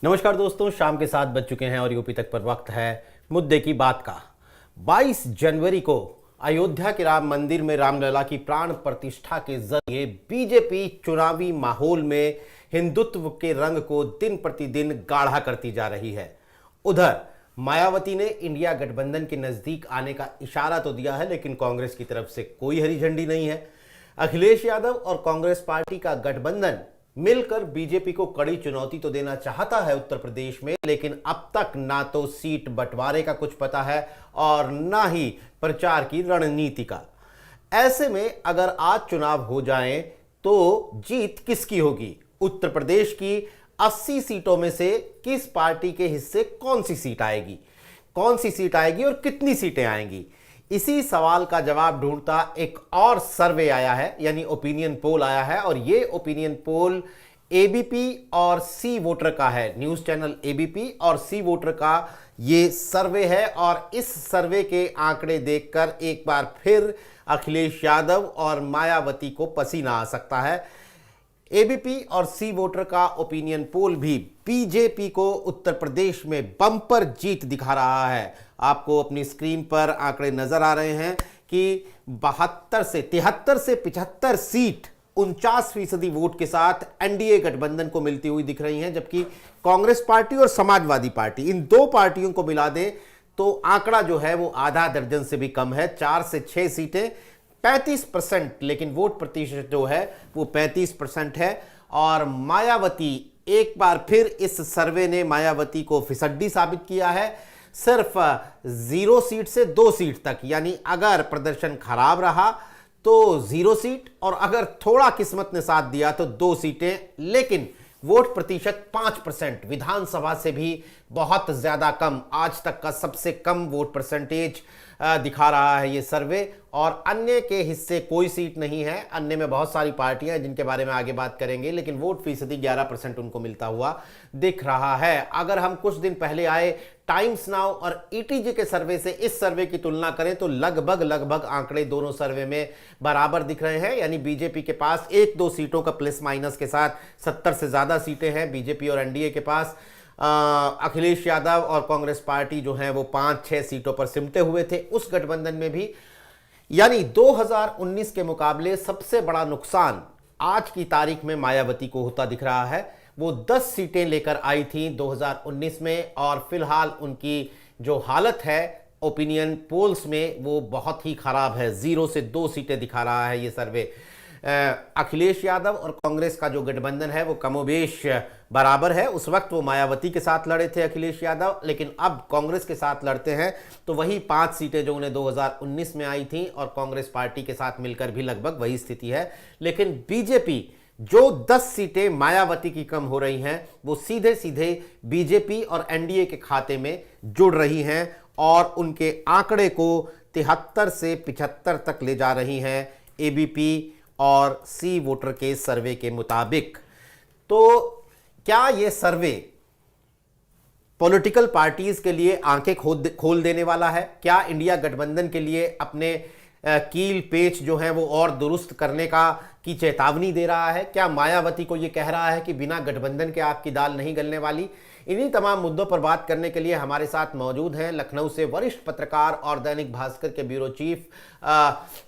नमस्कार दोस्तों, शाम के 7 बज चुके हैं और यूपी तक पर वक्त है मुद्दे की बात का। 22 जनवरी को अयोध्या के राम मंदिर में रामलला की प्राण प्रतिष्ठा के जरिए बीजेपी चुनावी माहौल में हिंदुत्व के रंग को दिन प्रतिदिन गाढ़ा करती जा रही है। उधर मायावती ने इंडिया गठबंधन के नजदीक आने का इशारा तो दिया है, लेकिन कांग्रेस की तरफ से कोई हरी झंडी नहीं है। अखिलेश यादव और कांग्रेस पार्टी का गठबंधन मिलकर बीजेपी को कड़ी चुनौती तो देना चाहता है उत्तर प्रदेश में, लेकिन अब तक ना तो सीट बंटवारे का कुछ पता है और ना ही प्रचार की रणनीति का। ऐसे में अगर आज चुनाव हो जाएं तो जीत किसकी होगी? उत्तर प्रदेश की 80 सीटों में से किस पार्टी के हिस्से कौन सी सीट आएगी? कौन सी सीट आएगी और कितनी सीटें आएंगी? इसी सवाल का जवाब ढूंढता एक और सर्वे आया है, यानी ओपिनियन पोल आया है। और ये ओपिनियन पोल एबीपी और सी वोटर का है। न्यूज़ चैनल एबीपी और सी वोटर का ये सर्वे है और इस सर्वे के आंकड़े देखकर एक बार फिर अखिलेश यादव और मायावती को पसीना आ सकता है। एबीपी और सी वोटर का ओपिनियन पोल भी बीजेपी को उत्तर प्रदेश में बम्पर जीत दिखा रहा है। आपको अपनी स्क्रीन पर आंकड़े नजर आ रहे हैं कि 72 से 73 से 75 सीट 49% वोट के साथ एनडीए गठबंधन को मिलती हुई दिख रही हैं, जबकि कांग्रेस पार्टी और समाजवादी पार्टी, इन दो पार्टियों को मिला दें तो आंकड़ा जो है वो आधा दर्जन से भी कम है। 4 से 6 सीटें 35%, लेकिन वोट प्रतिशत जो है वो 35% है। और मायावती, एक बार फिर इस सर्वे ने मायावती को फिसड्डी साबित किया है। सिर्फ 0 सीट से 2 सीट तक, यानी अगर प्रदर्शन खराब रहा तो 0 सीट और अगर थोड़ा किस्मत ने साथ दिया तो 2 सीटें, लेकिन वोट प्रतिशत 5%, विधानसभा से भी बहुत ज्यादा कम। आज तक का सबसे कम वोट परसेंटेज दिखा रहा है ये सर्वे। और अन्य के हिस्से कोई सीट नहीं है। अन्य में बहुत सारी पार्टियां जिनके बारे में आगे बात करेंगे, लेकिन वोट फीसदी 11% उनको मिलता हुआ दिख रहा है। अगर हम कुछ दिन पहले आए टाइम्स नाउ और ईटीजी के सर्वे से इस सर्वे की तुलना करें तो लगभग आंकड़े दोनों सर्वे में बराबर दिख रहे हैं। यानी बीजेपी के पास 1-2 सीटों का प्लस माइनस के साथ 70 से ज्यादा सीटें हैं बीजेपी और एनडीए के पास। अखिलेश यादव और कांग्रेस पार्टी जो है वो 5-6 सीटों पर सिमटे हुए थे उस गठबंधन में भी। यानी 2019 के मुकाबले सबसे बड़ा नुकसान आज की तारीख में मायावती को होता दिख रहा है। वो 10 सीटें लेकर आई थी 2019 में और फिलहाल उनकी जो हालत है ओपिनियन पोल्स में वो बहुत ही खराब है। 0 से 2 सीटें दिखा रहा है ये सर्वे। अखिलेश यादव और कांग्रेस का जो गठबंधन है वो कमोबेश बराबर है। उस वक्त वो मायावती के साथ लड़े थे अखिलेश यादव, लेकिन अब कांग्रेस के साथ लड़ते हैं तो वही 5 सीटें जो उन्हें 2019 में आई थी और कांग्रेस पार्टी के साथ मिलकर भी लगभग वही स्थिति है। लेकिन बीजेपी जो 10 सीटें मायावती की कम हो रही हैं वो सीधे सीधे बीजेपी और एनडीए के खाते में जुड़ रही हैं और उनके आंकड़े को 73 से 75 तक ले जा रही हैं एबीपी और सी वोटर के सर्वे के मुताबिक। तो क्या ये सर्वे पॉलिटिकल पार्टीज के लिए आंखें खोल देने वाला है? क्या इंडिया गठबंधन के लिए अपने कील पेच जो है वो और दुरुस्त करने की चेतावनी दे रहा है? क्या मायावती को ये कह रहा है कि बिना गठबंधन के आपकी दाल नहीं गलने वाली? इन्हीं तमाम मुद्दों पर बात करने के लिए हमारे साथ मौजूद हैं लखनऊ से वरिष्ठ पत्रकार और दैनिक भास्कर के ब्यूरो चीफ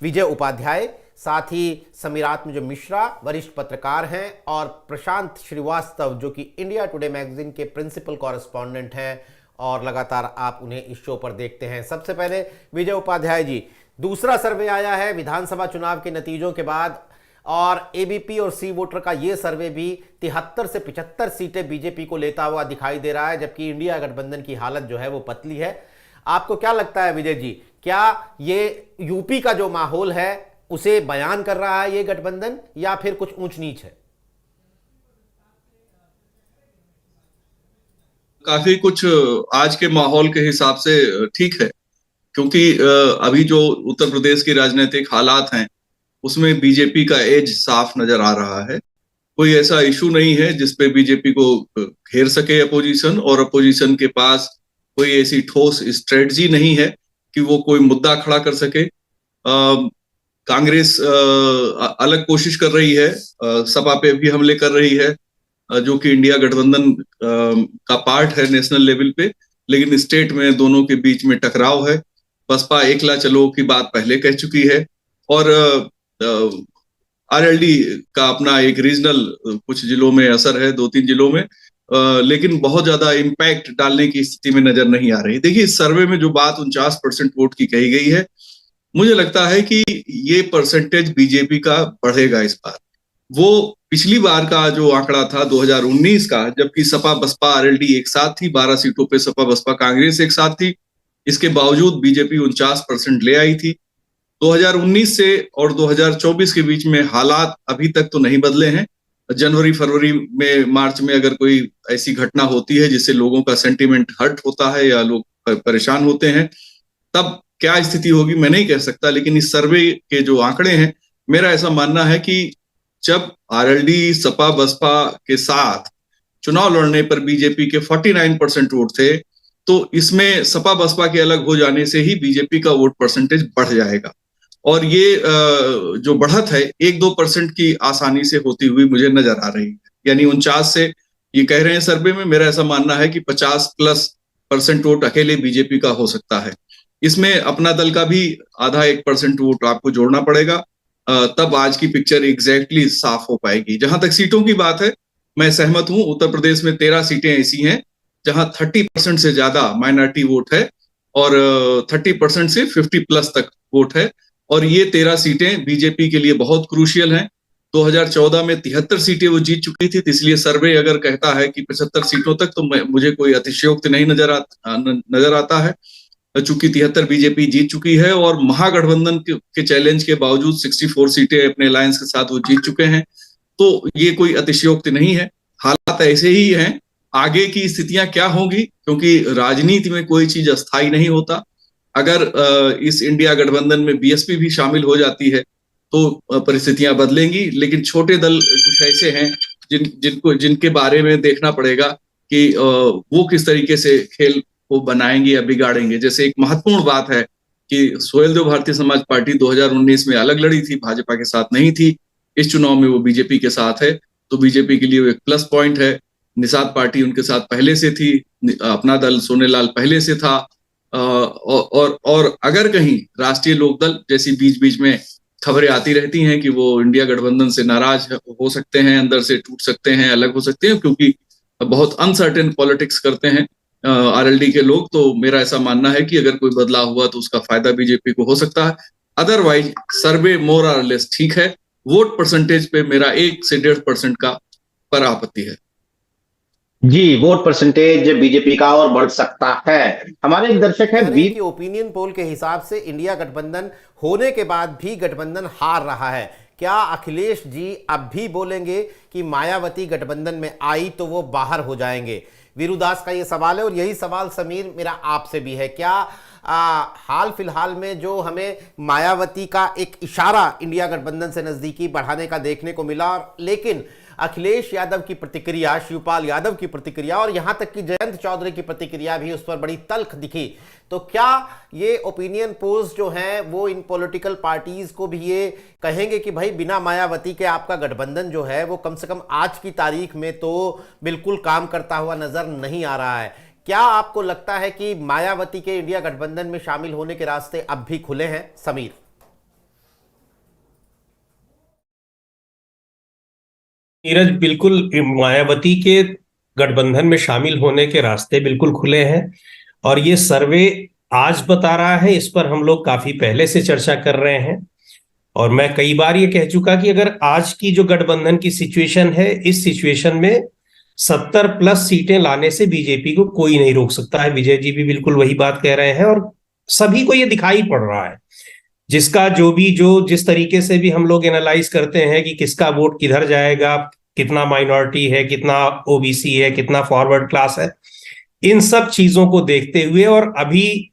विजय उपाध्याय, साथ ही समीरात्मज मिश्रा वरिष्ठ पत्रकार हैं और प्रशांत श्रीवास्तव जो कि इंडिया टुडे मैगजीन के प्रिंसिपल कॉरेस्पॉन्डेंट हैं और लगातार आप उन्हें इस शो पर देखते हैं। सबसे पहले विजय उपाध्याय जी, दूसरा सर्वे आया है विधानसभा चुनाव के नतीजों के बाद और एबीपी और सी वोटर का यह सर्वे भी 73 से 75 सीटें बीजेपी को लेता हुआ दिखाई दे रहा है, जबकि इंडिया गठबंधन की हालत जो है वो पतली है। आपको क्या लगता है विजय जी, क्या ये यूपी का जो माहौल है उसे बयान कर रहा है ये गठबंधन या फिर कुछ ऊंच नीच है? काफी कुछ आज के माहौल के हिसाब से ठीक है, क्योंकि अभी जो उत्तर प्रदेश के राजनीतिक हालात हैं उसमें बीजेपी का एज साफ नजर आ रहा है। कोई ऐसा इशू नहीं है जिसपे बीजेपी को घेर सके अपोजिशन, और अपोजिशन के पास कोई ऐसी ठोस स्ट्रेटजी नहीं है कि वो कोई मुद्दा खड़ा कर सके। कांग्रेस अलग कोशिश कर रही है, सपा पे भी हमले कर रही है, जो कि इंडिया गठबंधन का पार्ट है नेशनल लेवल पे, लेकिन स्टेट में दोनों के बीच में टकराव है। बसपा एकला चलो की बात पहले कह चुकी है, और आरएलडी का अपना एक रीजनल कुछ जिलों में असर है, 2-3 जिलों में, लेकिन बहुत ज्यादा इम्पैक्ट डालने की स्थिति में नजर नहीं आ रही। देखिए, इस सर्वे में जो बात 49% वोट की कही गई है, मुझे लगता है कि ये परसेंटेज बीजेपी का बढ़ेगा इस बार। वो पिछली बार का जो आंकड़ा था 2019 का, जबकि सपा बसपा आरएलडी एक साथ थी, 12 सीटों पे सपा बसपा कांग्रेस एक साथ थी, इसके बावजूद बीजेपी 49% ले आई थी। 2019 से और 2024 के बीच में हालात अभी तक तो नहीं बदले हैं। जनवरी फरवरी में, मार्च में अगर कोई ऐसी घटना होती है जिससे लोगों का सेंटिमेंट हर्ट होता है या लोग परेशान होते हैं, तब क्या स्थिति होगी मैं नहीं कह सकता। लेकिन इस सर्वे के जो आंकड़े हैं, मेरा ऐसा मानना है कि जब आरएलडी सपा बसपा के साथ चुनाव लड़ने पर बीजेपी के 49% वोट थे, तो इसमें सपा बसपा के अलग हो जाने से ही बीजेपी का वोट परसेंटेज बढ़ जाएगा। और ये जो बढ़त है 1-2% की आसानी से होती हुई मुझे नजर आ रही है। यानी 49 से, ये कह रहे हैं सर्वे में, मेरा ऐसा मानना है कि 50+ % वोट अकेले बीजेपी का हो सकता है। इसमें अपना दल का भी आधा 1% वोट आपको जोड़ना पड़ेगा, तब आज की पिक्चर एग्जैक्टली साफ हो पाएगी। जहां तक सीटों की बात है, मैं सहमत हूं। उत्तर प्रदेश में 13 सीटें ऐसी हैं जहां 30% से ज्यादा माइनॉरिटी वोट है, और 30% से 50+ तक वोट है, और ये 13 सीटें बीजेपी के लिए बहुत क्रूशियल हैं। 2014 में 73 सीटें वो जीत चुकी थी, इसलिए सर्वे अगर कहता है कि 75 सीटों तक, तो मुझे कोई अतिशयोक्ति नहीं नजर आता है, चूंकि 73 बीजेपी जीत चुकी है, और महागठबंधन के चैलेंज के बावजूद 64 सीटें अपने अलायंस के साथ वो जीत चुके हैं। तो ये कोई अतिशयोक्ति नहीं है, हालात ऐसे ही हैं। आगे की स्थितियां क्या होंगी, क्योंकि राजनीति में कोई चीज अस्थायी नहीं होता। अगर इस इंडिया गठबंधन में बीएसपी भी शामिल हो जाती है तो परिस्थितियां बदलेंगी, लेकिन छोटे दल कुछ ऐसे हैं जिनके बारे में देखना पड़ेगा कि वो किस तरीके से खेल को बनाएंगे या बिगाड़ेंगे। जैसे एक महत्वपूर्ण बात है कि सुहेलदेव भारतीय समाज पार्टी 2019 में अलग लड़ी थी, भाजपा के साथ नहीं थी। इस चुनाव में वो बीजेपी के साथ है, तो बीजेपी के लिए वो एक प्लस पॉइंट है। निषाद पार्टी उनके साथ पहले से थी, अपना दल सोनेलाल पहले से था, और अगर कहीं राष्ट्रीय लोकदल जैसी बीच बीच में खबरें आती रहती हैं कि वो इंडिया गठबंधन से नाराज हो सकते हैं, अंदर से टूट सकते हैं, अलग हो सकते हैं, क्योंकि बहुत अनसर्टेन पॉलिटिक्स करते हैं आरएलडी के लोग, तो मेरा ऐसा मानना है कि अगर कोई बदलाव हुआ तो उसका फायदा बीजेपी को हो सकता है। अदरवाइज सर्वे मोर और लेस ठीक है। वोट परसेंटेज पे मेरा 1 से 1.5% का पर आपत्ति है। जी, वोट परसेंटेज बीजेपी का और बढ़ सकता है। हमारे एक दर्शक है वीर की ओपिनियन पोल के हिसाब से इंडिया गठबंधन होने के बाद भी गठबंधन हार रहा है। क्या अखिलेश जी अब भी बोलेंगे कि मायावती गठबंधन में आई तो वो बाहर हो जाएंगे? वीरूदास का ये सवाल है, और यही सवाल समीर मेरा आपसे भी है। क्या हाल फिलहाल में जो हमें मायावती का एक इशारा इंडिया गठबंधन से नजदीकी बढ़ाने का देखने को मिला, लेकिन अखिलेश यादव की प्रतिक्रिया, शिवपाल यादव की प्रतिक्रिया, और यहां तक कि जयंत चौधरी की प्रतिक्रिया भी उस पर बड़ी तल्ख दिखी, तो क्या ये ओपिनियन पोल्स जो हैं वो इन पॉलिटिकल पार्टीज को भी ये कहेंगे कि भाई बिना मायावती के आपका गठबंधन जो है वो कम से कम आज की तारीख में तो बिल्कुल काम करता हुआ नजर नहीं आ रहा है? क्या आपको लगता है कि मायावती के इंडिया गठबंधन में शामिल होने के रास्ते अब भी खुले हैं? समीर। नीरज, बिल्कुल मायावती के गठबंधन में शामिल होने के रास्ते बिल्कुल खुले हैं, और ये सर्वे आज बता रहा है। इस पर हम लोग काफी पहले से चर्चा कर रहे हैं, और मैं कई बार ये कह चुका कि अगर आज की जो गठबंधन की सिचुएशन है, इस सिचुएशन में 70+ सीटें लाने से बीजेपी को कोई नहीं रोक सकता है। विजय जी भी बिल्कुल वही बात कह रहे हैं, और सभी को ये दिखाई पड़ रहा है। जिसका जो जिस तरीके से भी हम लोग एनालाइज करते हैं कि किसका वोट किधर जाएगा, कितना माइनॉरिटी है, कितना ओबीसी है, कितना फॉरवर्ड क्लास है, इन सब चीजों को देखते हुए, और अभी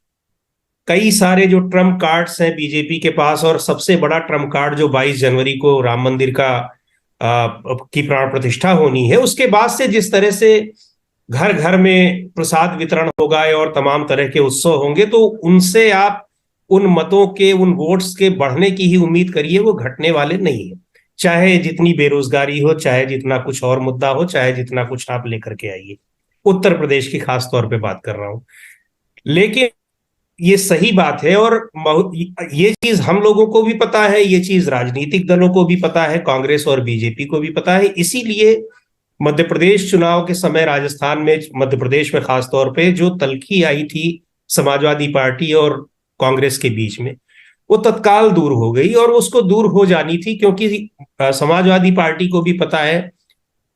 कई सारे जो ट्रम्प कार्ड्स हैं बीजेपी के पास, और सबसे बड़ा ट्रम्प कार्ड जो 22 जनवरी को राम मंदिर की प्राण प्रतिष्ठा होनी है, उसके बाद से जिस तरह से घर घर में प्रसाद वितरण होगा और तमाम तरह के उत्सव होंगे, तो उनसे आप उन मतों के, उन वोट्स के बढ़ने की ही उम्मीद करिए, वो घटने वाले नहीं है। चाहे जितनी बेरोजगारी हो, चाहे जितना कुछ और मुद्दा हो, चाहे जितना कुछ आप लेकर के आइए। उत्तर प्रदेश की खास तौर पे बात कर रहा हूं। लेकिन ये सही बात है, और ये चीज हम लोगों को भी पता है, ये चीज राजनीतिक दलों को भी पता है, कांग्रेस और बीजेपी को भी पता है। इसीलिए मध्य प्रदेश चुनाव के समय राजस्थान में, मध्य प्रदेश में खास तौर पे जो तल्खी आई थी समाजवादी पार्टी और कांग्रेस के बीच में, वो तत्काल दूर हो गई, और उसको दूर हो जानी थी, क्योंकि समाजवादी पार्टी को भी पता है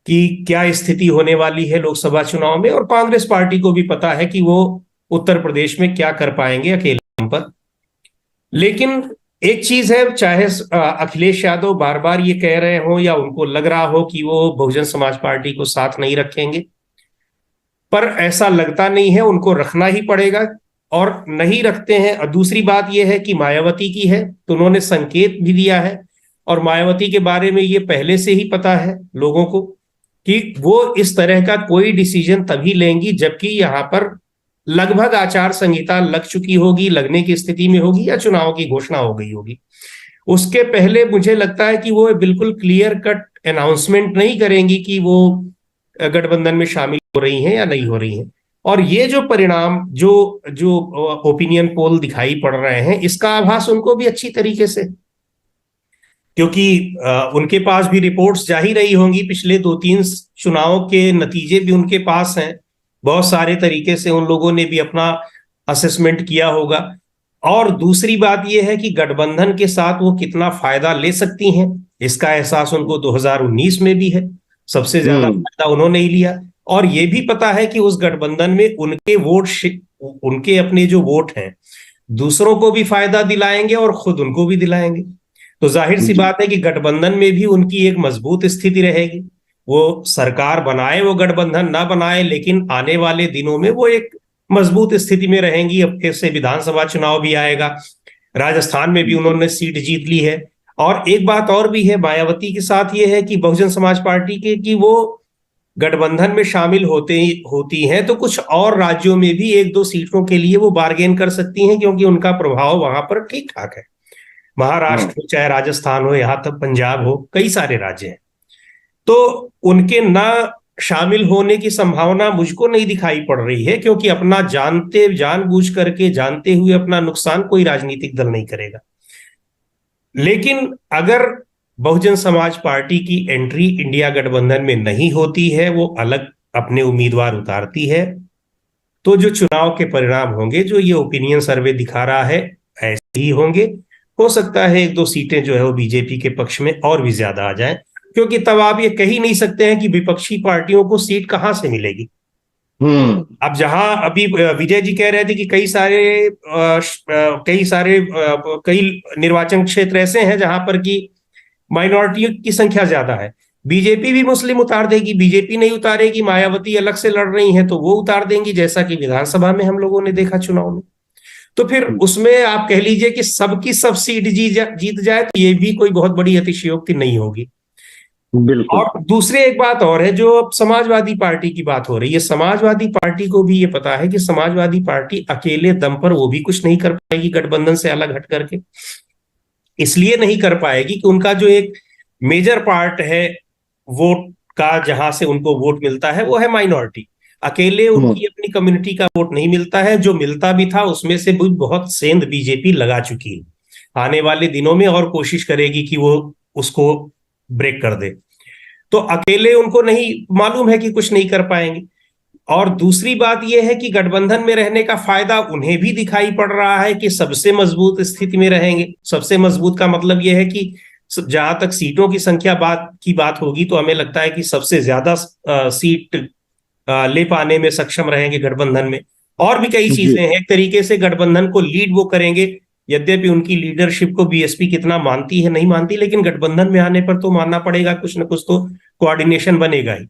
कि क्या स्थिति होने वाली है लोकसभा चुनाव में, और कांग्रेस पार्टी को भी पता है कि वो उत्तर प्रदेश में क्या कर पाएंगे अकेले दम पर। लेकिन एक चीज है, चाहे अखिलेश यादव बार बार ये कह रहे हो या उनको लग रहा हो कि वो बहुजन समाज पार्टी को साथ नहीं रखेंगे, पर ऐसा लगता नहीं है, उनको रखना ही पड़ेगा, और नहीं रखते हैं। और दूसरी बात यह है कि मायावती की है, तो उन्होंने संकेत भी दिया है, और मायावती के बारे में ये पहले से ही पता है लोगों को कि वो इस तरह का कोई डिसीजन तभी लेंगी जबकि यहाँ पर लगभग आचार संहिता लग चुकी होगी, लगने की स्थिति में होगी, या चुनाव की घोषणा हो गई होगी। उसके पहले मुझे लगता है कि वो बिल्कुल क्लियर कट अनाउंसमेंट नहीं करेंगी कि वो गठबंधन में शामिल हो रही हैं या नहीं हो रही हैं। और ये जो परिणाम, जो जो ओपिनियन पोल दिखाई पड़ रहे हैं, इसका आभास उनको भी अच्छी तरीके से, क्योंकि उनके पास भी रिपोर्ट्स जा ही रही होंगी, पिछले 2-3 चुनाव के नतीजे भी उनके पास हैं, बहुत सारे तरीके से उन लोगों ने भी अपना असेसमेंट किया होगा। और दूसरी बात यह है कि गठबंधन के साथ वो कितना फायदा ले सकती हैं, इसका एहसास उनको 2019 में भी है, सबसे ज्यादा फायदा उन्होंने ही लिया। और ये भी पता है कि उस गठबंधन में उनके वोट, उनके अपने जो वोट हैं, दूसरों को भी फायदा दिलाएंगे और खुद उनको भी दिलाएंगे। तो जाहिर सी बात है कि गठबंधन में भी उनकी एक मजबूत स्थिति रहेगी। वो सरकार बनाए, वो गठबंधन ना बनाए, लेकिन आने वाले दिनों में वो एक मजबूत स्थिति में रहेंगी। अब फिर से विधानसभा चुनाव भी आएगा, राजस्थान में भी उन्होंने सीट जीत ली है। और एक बात और भी है मायावती के साथ, ये है कि बहुजन समाज पार्टी के, कि वो गठबंधन में शामिल होती हैं तो कुछ और राज्यों में भी 1-2 सीटों के लिए वो बार्गेन कर सकती हैं, क्योंकि उनका प्रभाव वहां पर ठीक ठाक है। महाराष्ट्र हो, चाहे राजस्थान हो, यहाँ तक पंजाब हो, कई सारे राज्य हैं। तो उनके ना शामिल होने की संभावना मुझको नहीं दिखाई पड़ रही है, क्योंकि अपना जानबूझ करके, जानते हुए अपना नुकसान कोई राजनीतिक दल नहीं करेगा। लेकिन अगर बहुजन समाज पार्टी की एंट्री इंडिया गठबंधन में नहीं होती है, वो अलग अपने उम्मीदवार उतारती है, तो जो चुनाव के परिणाम होंगे, जो ये ओपिनियन सर्वे दिखा रहा है, ऐसे ही होंगे। हो सकता है 1-2 सीटें जो है वो बीजेपी के पक्ष में और भी ज्यादा आ जाएं, क्योंकि तब आप ये कह ही नहीं सकते हैं कि विपक्षी पार्टियों को सीट कहां से मिलेगी। अब जहां अभी विजय जी कह रहे थे कि कई निर्वाचन क्षेत्र ऐसे हैं जहां पर की माइनॉरिटी की संख्या ज्यादा है, बीजेपी भी मुस्लिम उतार देगी। बीजेपी नहीं उतारेगी, मायावती अलग से लड़ रही हैं तो वो उतार देंगी, जैसा कि विधानसभा में हम लोगों ने देखा चुनाव में। तो फिर उसमें आप कह लीजिए कि सबकी सब सीट जीत जाए, तो ये भी कोई बहुत बड़ी अतिशयोक्ति नहीं होगी। और दूसरी एक बात और है, जो अब समाजवादी पार्टी की बात हो रही है, समाजवादी पार्टी को भी ये पता है कि समाजवादी पार्टी अकेले दम पर वो भी कुछ नहीं कर पाएगी गठबंधन से अलग हट करके। इसलिए नहीं कर पाएगी कि उनका जो एक मेजर पार्ट है वोट का, जहां से उनको वोट मिलता है, वो है माइनॉरिटी। अकेले उनकी अपनी कम्युनिटी का वोट नहीं मिलता है, जो मिलता भी था उसमें से भी बहुत सेंध बीजेपी लगा चुकी है। आने वाले दिनों में और कोशिश करेगी कि वो उसको ब्रेक कर दे। तो अकेले उनको नहीं, मालूम है कि कुछ नहीं कर पाएंगे। और दूसरी बात यह है कि गठबंधन में रहने का फायदा उन्हें भी दिखाई पड़ रहा है कि सबसे मजबूत स्थिति में रहेंगे। सबसे मजबूत का मतलब यह है कि जहां तक सीटों की संख्या की बात होगी, तो हमें लगता है कि सबसे ज्यादा सीट ले पाने में सक्षम रहेंगे गठबंधन में। और भी कई चीजें हैं, एक तरीके से गठबंधन को लीड वो करेंगे, यद्यपि उनकी लीडरशिप को बीएसपी कितना मानती है नहीं मानती, लेकिन गठबंधन में आने पर तो मानना पड़ेगा, कुछ ना कुछ तो कोऑर्डिनेशन बनेगा ही।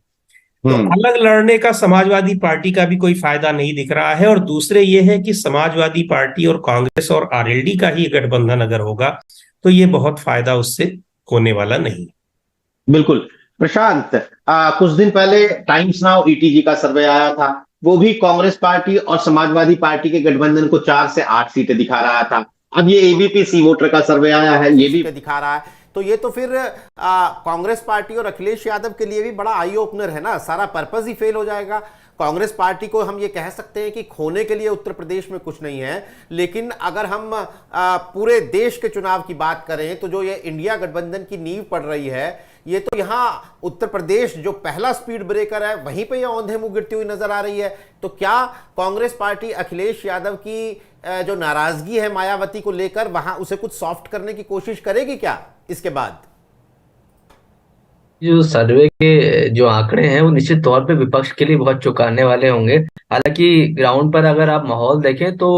तो अलग लड़ने का समाजवादी पार्टी का भी कोई फायदा नहीं दिख रहा है। और दूसरे ये है कि समाजवादी पार्टी और कांग्रेस और आरएलडी का ही गठबंधन अगर होगा, तो ये बहुत फायदा उससे होने वाला नहीं। बिल्कुल प्रशांत, कुछ दिन पहले टाइम्स नाउ ईटीजी का सर्वे आया था, वो भी कांग्रेस पार्टी और समाजवादी पार्टी के गठबंधन को 4 से 8 सीटें दिखा रहा था। अब ये एबीपी सी वोटर का सर्वे आया है, ये भी दिखा रहा है तो ये तो फिर कांग्रेस पार्टी और अखिलेश यादव के लिए भी बड़ा आई ओपनर है ना, सारा पर्पस ही फेल हो जाएगा। कांग्रेस पार्टी को हम ये कह सकते हैं कि खोने के लिए उत्तर प्रदेश में कुछ नहीं है, लेकिन अगर हम पूरे देश के चुनाव की बात करें तो जो ये इंडिया गठबंधन की नींव पड़ रही है, ये तो यहाँ उत्तर प्रदेश जो पहला स्पीड ब्रेकर है वहीं पे ये औंधे मुंह गिरती हुई नजर आ रही है। तो क्या कांग्रेस पार्टी अखिलेश यादव की जो नाराजगी है मायावती को लेकर, वहां उसे कुछ सॉफ्ट करने की कोशिश करेगी क्या इसके बाद? जो सर्वे के जो आंकड़े हैं वो निश्चित तौर पे विपक्ष के लिए बहुत चौंकाने वाले होंगे। हालांकि ग्राउंड पर अगर आप माहौल देखें तो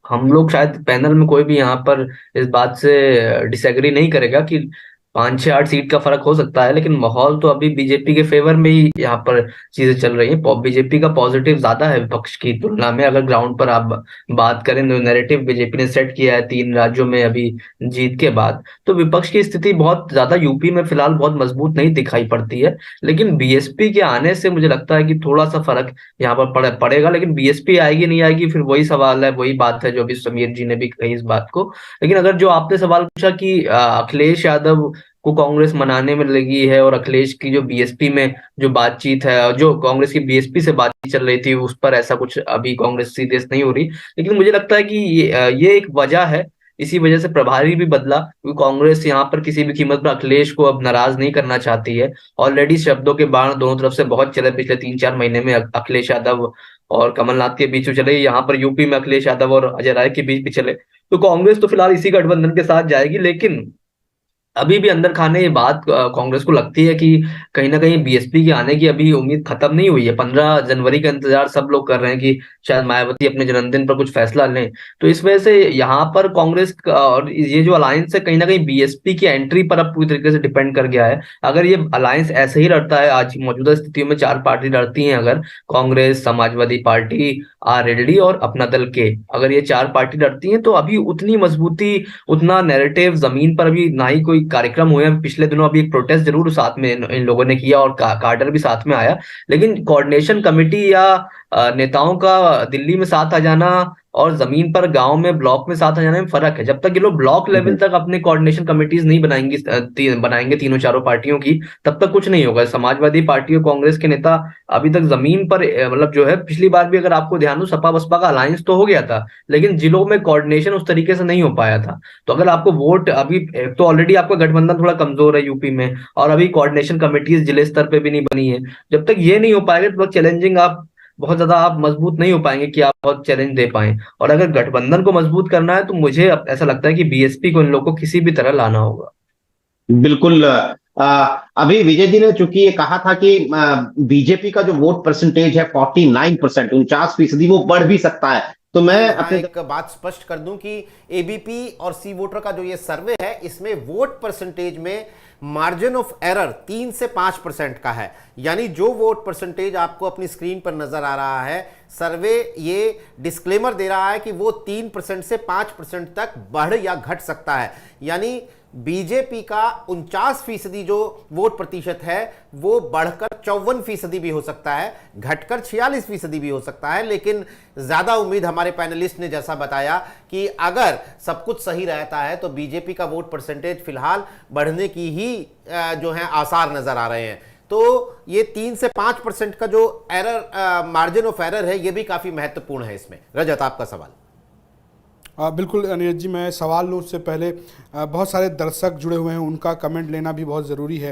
हम लोग शायद पैनल में कोई भी यहाँ पर इस बात से डिसएग्री नहीं करेगा कि 5-6-8 सीट का फर्क हो सकता है, लेकिन माहौल तो अभी बीजेपी के फेवर में ही यहाँ पर चीजें चल रही हैं। बीजेपी का पॉजिटिव ज्यादा है विपक्ष की तुलना में। अगर ग्राउंड पर आप बात करें तो नैरेटिव बीजेपी ने सेट किया है 3 राज्यों में अभी जीत के बाद, तो विपक्ष की स्थिति बहुत ज्यादा यूपी में फिलहाल बहुत मजबूत नहीं दिखाई पड़ती है। लेकिन बीएसपी के आने से मुझे लगता है कि थोड़ा सा फर्क यहाँ पर पड़ेगा। लेकिन बीएसपी आएगी नहीं आएगी फिर वही सवाल है, वही बात है जो अभी समीर जी ने भी कही इस बात को। लेकिन अगर जो आपने सवाल पूछा कि अखिलेश यादव को कांग्रेस मनाने में लगी है और अखिलेश की जो बीएसपी में जो बातचीत है, जो कांग्रेस की बीएसपी से बातचीत चल रही थी, उस पर ऐसा कुछ अभी कांग्रेस सीरियस नहीं हो रही। लेकिन मुझे लगता है कि ये एक वजह है, इसी वजह से प्रभारी भी बदला, क्योंकि कांग्रेस यहाँ पर किसी भी कीमत पर अखिलेश को अब नाराज नहीं करना चाहती है। ऑलरेडी शब्दों के बाण दोनों तरफ से बहुत चले पिछले 3-4 महीने में, अखिलेश यादव और कमलनाथ के बीच में चले, यहाँ पर यूपी में अखिलेश यादव और अजय राय के बीच भी चले। तो कांग्रेस तो फिलहाल इसी गठबंधन के साथ जाएगी। लेकिन अभी भी अंदर खाने ये बात कांग्रेस को लगती है कि कहीं ना कहीं बीएसपी के आने की अभी उम्मीद खत्म नहीं हुई है। 15 जनवरी का इंतजार सब लोग कर रहे हैं कि शायद मायावती अपने जन्मदिन पर कुछ फैसला लें। तो इस वजह से यहाँ पर कांग्रेस और ये जो अलायंस है कहीं ना कहीं बीएसपी की एंट्री पर अब पूरी तरीके से डिपेंड कर गया है। अगर ये अलायंस ऐसे ही लड़ता है, आज मौजूदा स्थितियों में 4 पार्टी लड़ती हैं, अगर कांग्रेस, समाजवादी पार्टी, आरएलडी और अपना दल के, अगर ये 4 पार्टी लड़ती हैं तो अभी उतनी मजबूती, उतना नैरेटिव जमीन पर अभी ना ही कोई कार्यक्रम हुए हैं। पिछले दिनों अभी एक प्रोटेस्ट जरूर साथ में इन लोगों ने किया और कार्टर भी साथ में आया, लेकिन कोऑर्डिनेशन कमेटी या नेताओं का दिल्ली में साथ आ जाना और जमीन पर गांव में ब्लॉक में साथ आ जाने में फर्क है। जब तक ये लोग ब्लॉक लेवल तक अपने कोऑर्डिनेशन कमेटीज नहीं बनाएंगे तीनों चारों पार्टियों की, तब तक कुछ नहीं होगा। समाजवादी पार्टी और कांग्रेस के नेता अभी तक जमीन पर मतलब जो है, पिछली बार भी अगर आपको ध्यान हो सपा बसपा का अलायंस तो हो गया था, लेकिन जिलों में कोऑर्डिनेशन उस तरीके से नहीं हो पाया था। तो अगर आपको वोट अभी तो ऑलरेडी आपका गठबंधन थोड़ा कमजोर है यूपी में, और अभी कोऑर्डिनेशन कमेटीज जिले स्तर पे भी नहीं बनी है। जब तक ये नहीं हो पाएगा तो चैलेंजिंग, आप बहुत ज्यादा आप मजबूत नहीं हो पाएंगे कि आप बहुत चैलेंज दे पाए। और अगर गठबंधन को मजबूत करना है तो मुझे ऐसा लगता है कि बीएसपी को इन लोगों को किसी भी तरह लाना होगा। बिल्कुल। अभी विजय जी ने चूंकि ये कहा था कि बीजेपी का जो वोट परसेंटेज है 49%, 49%, वो बढ़ भी सकता है। तो मैं अपने एक बात स्पष्ट कर दूं कि एबीपी और सी वोटर का जो ये सर्वे है, इसमें वोट परसेंटेज में मार्जिन ऑफ एरर 3 से 5% का है। यानी जो वोट परसेंटेज आपको अपनी स्क्रीन पर नजर आ रहा है, सर्वे ये डिस्क्लेमर दे रहा है कि वो 3% से 5% तक बढ़ या घट सकता है। यानी बीजेपी का 49% जो वोट प्रतिशत है वो बढ़कर 54% भी हो सकता है, घटकर 46% भी हो सकता है। लेकिन ज्यादा उम्मीद हमारे पैनलिस्ट ने जैसा बताया कि अगर सब कुछ सही रहता है तो बीजेपी का वोट परसेंटेज फिलहाल बढ़ने की ही जो है आसार नजर आ रहे हैं। तो ये 3 से 5% का जो एरर, मार्जिन ऑफ एरर है, ये भी काफी महत्वपूर्ण है इसमें। रजत, आपका सवाल। बिल्कुल नीरज जी, मैं सवाल लूँ उससे पहले बहुत सारे दर्शक जुड़े हुए हैं, उनका कमेंट लेना भी बहुत ज़रूरी है।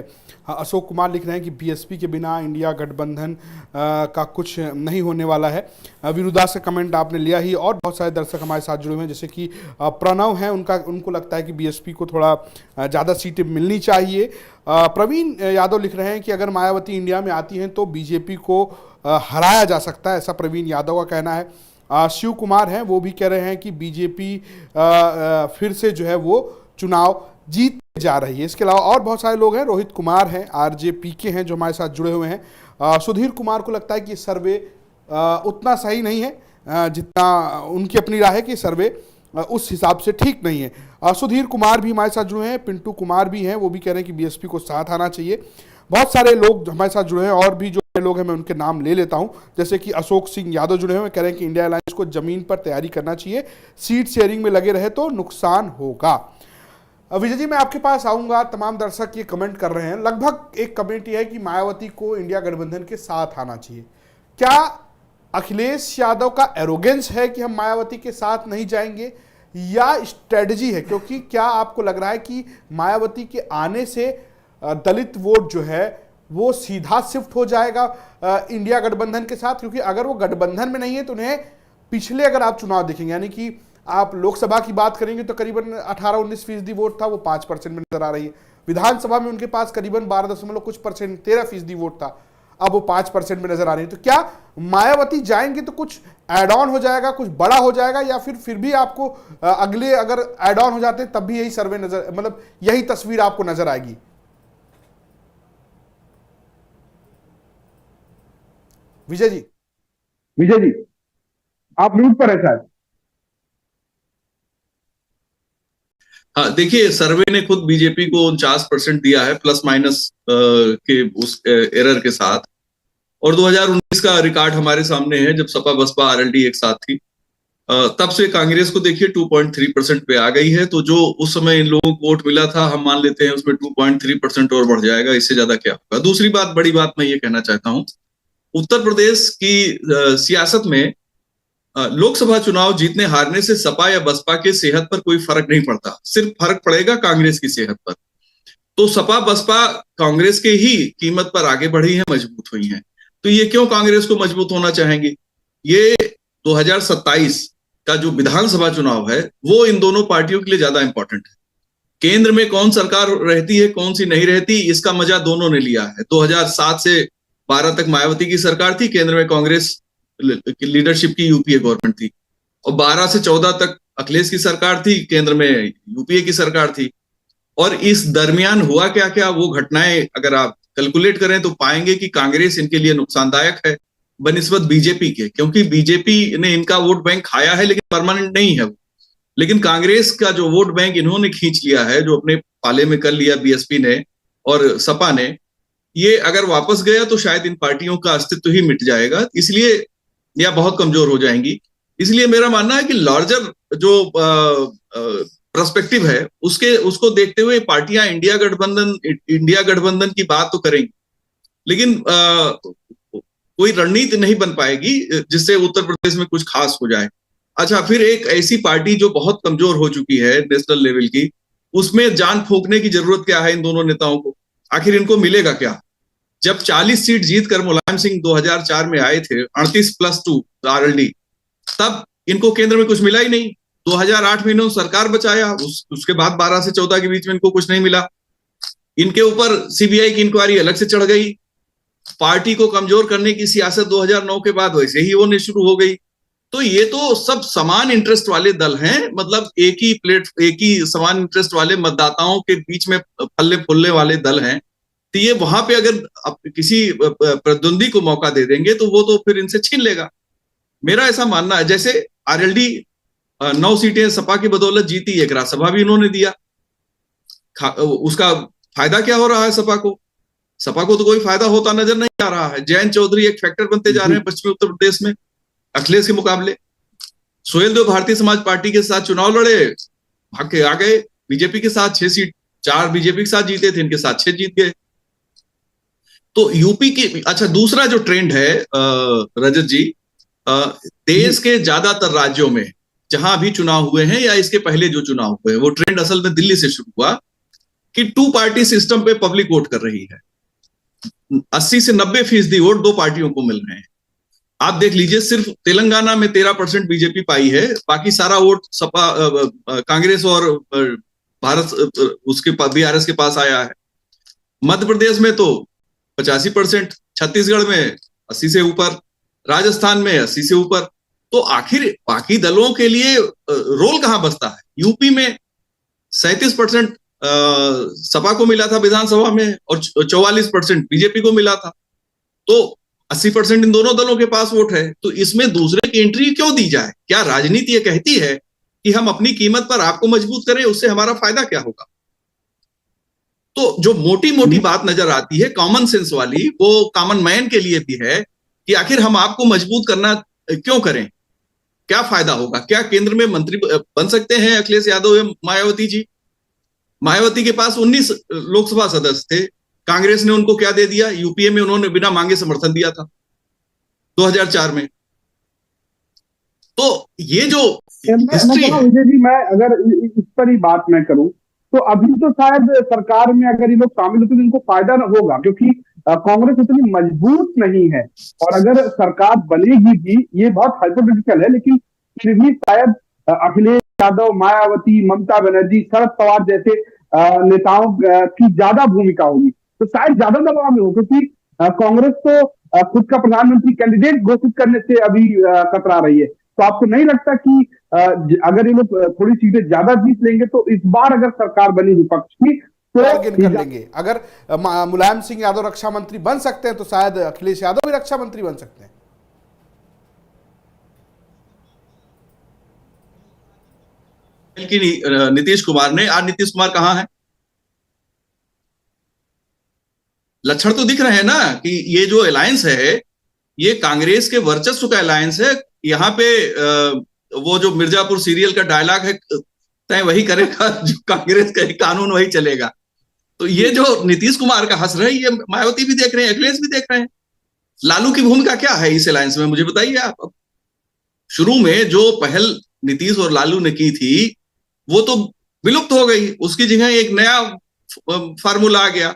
अशोक कुमार लिख रहे हैं कि बीएसपी के बिना इंडिया गठबंधन का कुछ नहीं होने वाला है। विरुदास का कमेंट आपने लिया ही, और बहुत सारे दर्शक हमारे साथ जुड़े हुए हैं, जैसे कि प्रणव हैं, उनको लगता है कि बीएसपी को थोड़ा ज़्यादा सीटें मिलनी चाहिए। प्रवीण यादव लिख रहे हैं कि अगर मायावती इंडिया में आती हैं तो बीजेपी को हराया जा सकता है, ऐसा प्रवीण यादव का कहना है। शिव कुमार हैं, वो भी कह रहे हैं कि बीजेपी फिर से जो है वो चुनाव जीत जा रही है। इसके अलावा और बहुत सारे लोग हैं, रोहित कुमार हैं, आरजेपी के हैं जो हमारे साथ जुड़े हुए हैं। सुधीर कुमार को लगता है कि सर्वे उतना सही नहीं है जितना उनकी अपनी राय है कि सर्वे उस हिसाब से ठीक नहीं है। सुधीर कुमार भी हमारे साथ जुड़े हैं, पिंटू कुमार भी हैं, वो भी कह रहे हैं कि बीएसपी को साथ आना चाहिए। बहुत सारे लोग हमारे साथ जुड़े हैं, और भी जो लोग हैं मैं उनके नाम ले लेता हूं, जैसे कि अशोक सिंह यादव जुड़े हुए, कह रहे हैं कि इंडिया अलायंस को जमीन पर तैयारी करना चाहिए, सीट शेयरिंग में लगे रहे तो नुकसान होगा। विजय जी, मैं आपके पास आऊंगा। तमाम दर्शक ये कमेंट कर रहे हैं, लगभग एक कमेंट ये है कि मायावती को इंडिया गठबंधन के साथ आना चाहिए। क्या अखिलेश यादव का एरोगेंस है कि हम मायावती के साथ नहीं जाएंगे, या स्ट्रेटजी है? क्योंकि क्या आपको लग रहा है कि मायावती के आने से दलित वोट जो है वो सीधा शिफ्ट हो जाएगा इंडिया गठबंधन के साथ? क्योंकि अगर वो गठबंधन में नहीं है तो उन्हें पिछले अगर आप चुनाव देखेंगे, यानी कि आप लोकसभा की बात करेंगे तो करीबन 18-19% वोट था, वो 5% में नजर आ रही है। विधानसभा में उनके पास करीबन 12 कुछ परसेंट 13% वोट था, अब वो 5% में नजर आ रही है। तो क्या मायावती जाएंगे तो कुछ एड ऑन हो जाएगा, कुछ बड़ा हो जाएगा, या फिर भी आपको अगले अगर एड ऑन हो जाते तब भी यही सर्वे नजर, मतलब यही तस्वीर आपको नजर आएगी? विजय जी, आप म्यूट पर है शायद। हाँ, देखिए, सर्वे ने खुद बीजेपी को 49% दिया है, प्लस माइनस के उस एरर के साथ। और 2019 का रिकॉर्ड हमारे सामने है, जब सपा बसपा आरएलडी एक साथ थी। तब से कांग्रेस को देखिए 2.3% पे आ गई है। तो जो उस समय इन लोगों को वोट मिला था, हम मान लेते हैं उसमें 2.3% और बढ़ जाएगा, इससे ज्यादा क्या होगा। दूसरी बात, बड़ी बात मैं ये कहना चाहता हूं, उत्तर प्रदेश की सियासत में लोकसभा चुनाव जीतने हारने से सपा या बसपा के सेहत पर कोई फर्क नहीं पड़ता, सिर्फ फर्क पड़ेगा कांग्रेस की सेहत पर। तो सपा बसपा कांग्रेस के ही कीमत पर आगे बढ़ी है, मजबूत हुई है। तो ये क्यों कांग्रेस को मजबूत होना चाहेंगे? ये 2027 का जो विधानसभा चुनाव है वो इन दोनों पार्टियों के लिए ज्यादा इंपॉर्टेंट है। केंद्र में कौन सरकार रहती है, कौन सी नहीं रहती, इसका मजा दोनों ने लिया है। 2007 से 12 तक मायावती की सरकार थी, केंद्र में कांग्रेस की लीडरशिप की यूपीए गवर्नमेंट थी। और 12 से 14 तक अखिलेश की सरकार थी, केंद्र में यूपीए की सरकार थी। और इस दरमियान हुआ क्या क्या, वो घटनाएं अगर आप कैलकुलेट करें तो पाएंगे कि कांग्रेस इनके लिए नुकसानदायक है बनिस्बत बीजेपी के, क्योंकि बीजेपी ने इनका वोट बैंक खाया है लेकिन परमानेंट नहीं है वो। लेकिन कांग्रेस का जो वोट बैंक इन्होंने खींच लिया है, जो अपने पाले में कर लिया बीएसपी ने और सपा ने, ये अगर वापस गया तो शायद इन पार्टियों का अस्तित्व ही मिट जाएगा, इसलिए या बहुत कमजोर हो जाएंगी। इसलिए मेरा मानना है कि लार्जर जो पर्सपेक्टिव है उसको देखते हुए पार्टियां इंडिया गठबंधन की बात तो करेंगी, लेकिन कोई रणनीति नहीं बन पाएगी जिससे उत्तर प्रदेश में कुछ खास हो जाए। अच्छा, फिर एक ऐसी पार्टी जो बहुत कमजोर हो चुकी है नेशनल लेवल की, उसमें जान फूंकने की जरूरत क्या है इन दोनों नेताओं को? आखिर इनको मिलेगा क्या? जब 40 सीट जीतकर मुलायम सिंह 2004 में आए थे, 38+2 आरएलडी, तब इनको केंद्र में कुछ मिला ही नहीं। 2008 में इन्होंने सरकार बचाया, उसके बाद 12 से 14 के बीच में इनको कुछ नहीं मिला। इनके ऊपर सीबीआई की इंक्वायरी अलग से चढ़ गई। पार्टी को कमजोर करने की सियासत 2009 के बाद वैसे ही होने शुरू हो गई। तो ये तो सब समान इंटरेस्ट वाले दल हैं, मतलब एक ही समान इंटरेस्ट वाले मतदाताओं के बीच में फलने फूलने वाले दल हैं। तो ये वहां पे अगर किसी प्रतिद्वंदी को मौका दे देंगे तो वो तो फिर इनसे छीन लेगा। मेरा ऐसा मानना है। जैसे आरएलडी 9 सीटें सपा की बदौलत जीती, एक राज्यसभा भी इन्होंने दिया। उसका फायदा क्या हो रहा है सपा को? सपा को तो कोई फायदा होता नजर नहीं आ रहा है। जयंत चौधरी एक फैक्टर बनते जा रहे हैं पश्चिमी उत्तर प्रदेश में अखिलेश के मुकाबले। सुहेल देव भारतीय समाज पार्टी के साथ चुनाव लड़े, भाग के आ गए बीजेपी के साथ। 6 सीट, 4 बीजेपी के साथ जीते थे, इनके साथ 6 जीत गए। तो यूपी की, अच्छा, दूसरा जो ट्रेंड है रजत जी, देश के ज्यादातर राज्यों में जहां भी चुनाव हुए हैं या इसके पहले जो चुनाव हुए हैं, वो ट्रेंड असल में दिल्ली से शुरू हुआ कि 2 पार्टी सिस्टम पे पब्लिक वोट कर रही है। 80 से 90% वोट 2 पार्टियों को मिल रहे हैं। आप देख लीजिए, सिर्फ तेलंगाना में 13% बीजेपी पाई है, बाकी सारा वोट सपा कांग्रेस और भारत उसके बीआरएस के पास आया है। मध्य प्रदेश में तो 85%, छत्तीसगढ़ में 80 से ऊपर, राजस्थान में 80 से ऊपर। तो आखिर बाकी दलों के लिए रोल कहां बचता है? यूपी में 37% सपा को मिला था विधानसभा में और 44% बीजेपी को मिला था। तो 80% इन दोनों दलों के पास वोट है। तो इसमें दूसरे की एंट्री क्यों दी जाए? क्या राजनीति ये कहती है कि हम अपनी कीमत पर आपको मजबूत करें, उससे हमारा फायदा क्या होगा? तो जो मोटी मोटी बात नजर आती है, कॉमन सेंस वाली, वो कॉमन मैन के लिए भी है कि आखिर हम आपको मजबूत करना क्यों करें? क्या फायदा होगा? क्या केंद्र में मंत्री बन सकते हैं अखिलेश यादव या मायावती जी? मायावती के पास 19 लोकसभा सदस्य थे, कांग्रेस ने उनको क्या दे दिया? यूपीए में उन्होंने बिना मांगे समर्थन दिया था 2004 में। तो ये जो हिस्ट्री है, विजय जी, मैं अगर इस पर ही बात मैं करूं तो अभी तो शायद सरकार में अगर ये लोग शामिल होते तो इनको फायदा न होगा, क्योंकि कांग्रेस उतनी मजबूत नहीं है। और अगर सरकार बनेगी भी, ये बहुत हाइपोथेटिकल है, लेकिन फिर भी शायद अखिलेश यादव, मायावती, ममता बनर्जी, शरद पवार जैसे नेताओं की ज्यादा भूमिका होगी, तो शायद ज्यादा दबाव में हो, क्योंकि कांग्रेस तो खुद का प्रधानमंत्री कैंडिडेट घोषित करने से अभी कतरा रही है। तो आपको नहीं लगता कि अगर ये लोग थोड़ी सीटें ज्यादा जीत लेंगे तो इस बार अगर सरकार बनी विपक्ष की तो बार्गेन कर लेंगे? अगर मुलायम सिंह यादव रक्षा मंत्री बन सकते हैं तो शायद अखिलेश यादव भी रक्षा मंत्री बन सकते हैं। कि नीतीश कुमार ने, आज नीतीश कुमार कहां है? लक्षण तो दिख रहे हैं ना कि ये जो अलायंस है ये कांग्रेस के वर्चस्व का अलायंस है। यहाँ पे वो जो मिर्जापुर सीरियल का डायलॉग है, तय वही करेगा जो कांग्रेस का कानून वही चलेगा। तो ये जो नीतीश कुमार का हंस रहे हैं, ये मायावती भी देख रहे हैं, अखिलेश भी देख रहे हैं। लालू की भूमिका क्या है इस अलायंस में, मुझे बताइए आप। शुरू में जो पहल नीतीश और लालू ने की थी वो तो विलुप्त हो गई, उसकी जगह एक नया फार्मूला आ गया।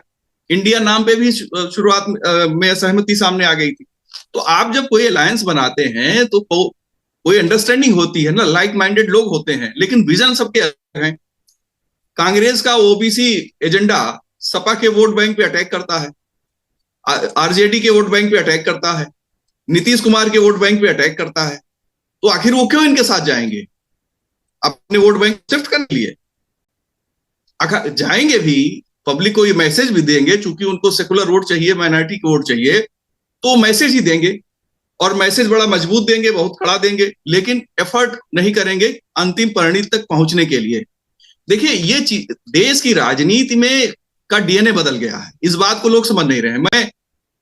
इंडिया नाम पे भी शुरुआत में सहमति सामने आ गई थी। तो आप जब कोई अलायंस बनाते हैं तो कोई अंडरस्टैंडिंग होती है ना, लाइक माइंडेड लोग होते हैं, लेकिन विजन सबके अलग हैं। कांग्रेस का ओबीसी एजेंडा सपा के वोट बैंक पे अटैक करता है, आरजेडी के वोट बैंक पे अटैक करता है, नीतीश कुमार के वोट बैंक पे अटैक करता है। तो आखिर वो क्यों इनके साथ जाएंगे? अपने वोट बैंक शिफ्ट करने लिए जाएंगे भी, पब्लिक को ये मैसेज भी देंगे, चूंकि उनको सेकुलर वोट चाहिए, माइनॉरिटी के वोट चाहिए, तो मैसेज ही देंगे और मैसेज बड़ा मजबूत देंगे, बहुत खड़ा देंगे, लेकिन एफर्ट नहीं करेंगे अंतिम परिणति तक पहुंचने के लिए। देखिए, ये देश की राजनीति में का डीएनए बदल गया है, इस बात को लोग समझ नहीं रहे हैं। मैं,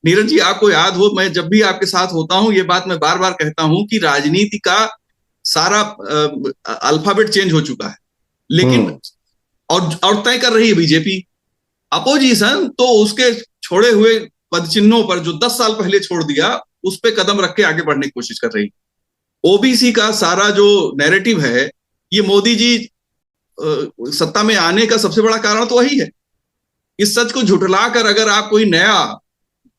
नीरज जी, आपको याद हो, मैं जब भी आपके साथ होता हूं ये बात मैं बार बार कहता हूं कि राजनीति का सारा अल्फाबेट चेंज हो चुका है, लेकिन और तय कर रही है बीजेपी। अपोजिशन तो उसके छोड़े हुए पद चिन्हों पर जो 10 साल पहले छोड़ दिया, उस पे कदम रख के आगे बढ़ने की कोशिश कर रही। ओबीसी का सारा जो नैरेटिव है, ये मोदी जी सत्ता में आने का सबसे बड़ा कारण तो वही है। इस सच को झुठला कर अगर आप कोई नया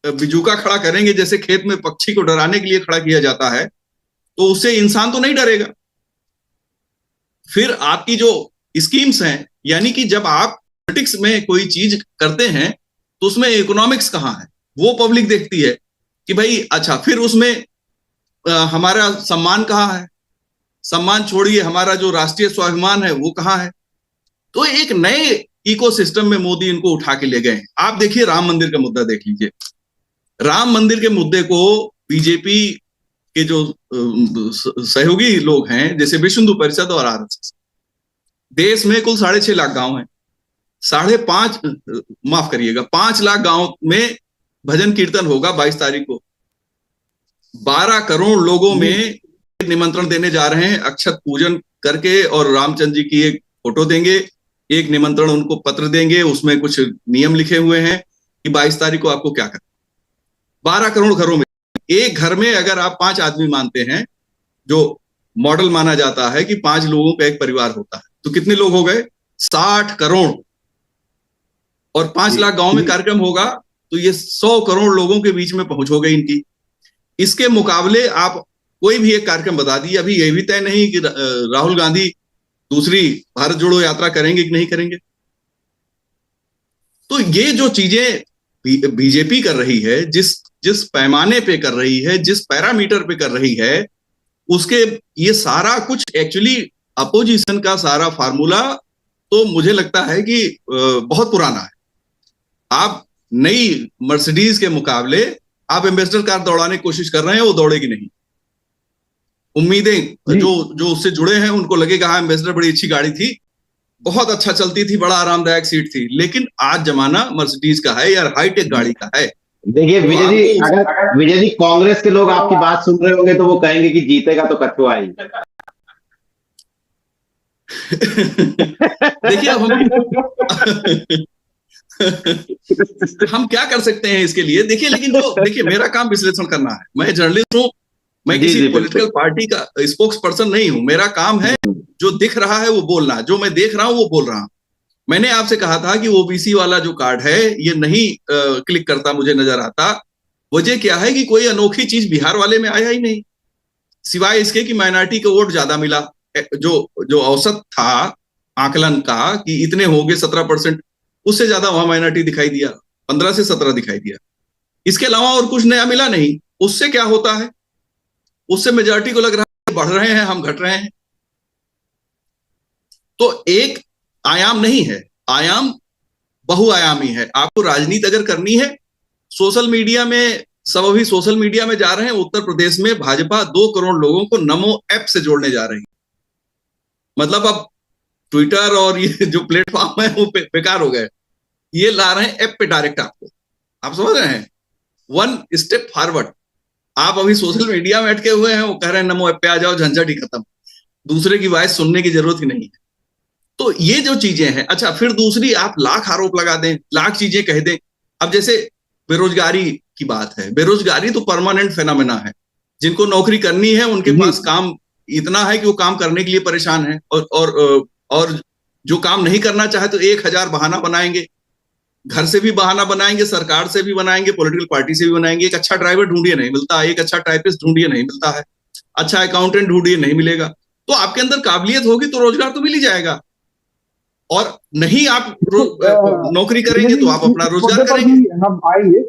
बिजूका खड़ा करेंगे, जैसे खेत में पक्षी को डराने के लिए खड़ा किया जाता है, तो उससे इंसान तो नहीं डरेगा। फिर आपकी जो स्कीम्स हैं, यानी कि जब आप पॉलिटिक्स में कोई चीज करते हैं तो उसमें इकोनॉमिक्स कहाँ है, वो पब्लिक देखती है कि भाई अच्छा, फिर उसमें हमारा सम्मान कहाँ है, सम्मान छोड़िए, हमारा जो राष्ट्रीय स्वाभिमान है वो कहाँ है। तो एक नए इकोसिस्टम में मोदी इनको उठा के ले गए। आप देखिए, राम मंदिर का मुद्दा देख लीजिए। राम मंदिर के मुद्दे को बीजेपी के जो सहयोगी लोग हैं, जैसे विश्व हिंदू परिषद और आरएसएस, देश में कुल 6.5 लाख गांव हैं, 5 लाख गांव में भजन कीर्तन होगा 22 तारीख को। 12 करोड़ लोगों में निमंत्रण देने जा रहे हैं, अक्षत पूजन करके, और रामचंद्र जी की एक फोटो देंगे, एक निमंत्रण उनको पत्र देंगे, उसमें कुछ नियम लिखे हुए हैं कि 22 तारीख को आपको क्या करना। 12 करोड़ घरों में, एक घर में अगर आप 5 आदमी मानते हैं, जो मॉडल माना जाता है कि 5 लोगों का एक परिवार होता है, तो कितने लोग हो गए? 60 करोड़। और 5 लाख गांव में कार्यक्रम होगा तो ये 100 करोड़ लोगों के बीच में पहुंच हो गई इनकी। इसके मुकाबले आप कोई भी एक कार्यक्रम बता दिए, अभी ये भी तय नहीं कि राहुल गांधी दूसरी भारत जोड़ो यात्रा करेंगे कि नहीं करेंगे। तो ये जो चीजें बीजेपी कर रही है, जिस पैमाने पे कर रही है, जिस पैरामीटर पे कर रही है, उसके ये सारा कुछ एक्चुअली अपोजिशन का सारा फार्मूला तो मुझे लगता है कि बहुत पुराना है। आप नई मर्सिडीज के मुकाबले आप एम्बेसडर कार दौड़ाने की कोशिश कर रहे हैं, वो दौड़ेगी नहीं। उम्मीदें जो उससे जुड़े हैं उनको लगेगा हाँ, एम्बेसडर बड़ी अच्छी गाड़ी थी, बहुत अच्छा चलती थी, बड़ा आरामदायक सीट थी, लेकिन आज जमाना मर्सिडीज का है यार, हाईटेक गाड़ी का है। देखिए विजय जी, अगर विजय जी कांग्रेस के लोग आपकी बात सुन रहे होंगे तो वो कहेंगे कि जीतेगा तो कछुआ ही। देखिए अब हम क्या कर सकते हैं इसके लिए? देखिए, लेकिन जो देखिए मेरा काम विश्लेषण करना है, मैं जर्नलिस्ट हूं, मैं जी किसी जी पॉलिटिकल पार्टी का स्पोक्स पर्सन नहीं हूं। मेरा काम है जो दिख रहा है वो बोलना, जो मैं देख रहा हूं वो बोल रहा हूं। मैंने आपसे कहा था कि ओबीसी वाला जो कार्ड है ये नहीं क्लिक करता, मुझे नजर आता। वजह क्या है कि कोई अनोखी चीज बिहार वाले में आया ही नहीं, सिवाय इसके कि माइनॉरिटी को वोट ज्यादा मिला। जो जो औसत था आकलन का कि इतने होंगे 17%, उससे ज्यादा वहां माइनॉरिटी दिखाई दिया, 15 से 17 दिखाई दिया। इसके अलावा और कुछ नया मिला नहीं। उससे क्या होता है? उससे मेजॉरिटी को लग रहा है बढ़ रहे हैं, हम घट रहे हैं। तो एक आयाम नहीं है, आयाम बहुआयामी है। आपको राजनीति अगर करनी है, सोशल मीडिया में सब अभी सोशल मीडिया में जा रहे हैं। उत्तर प्रदेश में भाजपा 2 करोड़ लोगों को नमो ऐप से जोड़ने जा रही है। मतलब अब ट्विटर और ये जो प्लेटफॉर्म है वो बेकार हो गए, ये ला रहे हैं ऐप पे डायरेक्ट आपको। आप समझ रहे हैं? 1 स्टेप फॉरवर्ड। आप अभी सोशल मीडिया में अटके हुए हैं, वो कह रहे हैं नमो ऐप पे आ जाओ, झंझट ही खत्म, दूसरे की वॉइस सुनने की जरूरत ही नहीं है। तो ये जो चीजें हैं, अच्छा फिर दूसरी आप लाख आरोप लगा दें, लाख चीजें कह दें। अब जैसे बेरोजगारी की बात है, बेरोजगारी तो परमानेंट फेनोमेना है। जिनको नौकरी करनी है उनके पास काम इतना है कि वो काम करने के लिए परेशान है, और जो काम नहीं करना चाहे तो 1000 बहाना बनाएंगे। घर से भी बहाना बनाएंगे, सरकार से भी बनाएंगे, पॉलिटिकल पार्टी से भी बनाएंगे। एक अच्छा ड्राइवर ढूंढिए, नहीं मिलता। एक अच्छा टाइपिस्ट ढूंढिए, नहीं मिलता है। अच्छा अकाउंटेंट ढूंढिए, नहीं मिलेगा। तो आपके अंदर काबिलियत होगी तो रोजगार तो मिल ही जाएगा। और नहीं आप नौकरी करेंगे तो आप अपना रोजगार करेंगे। हम आएंगे,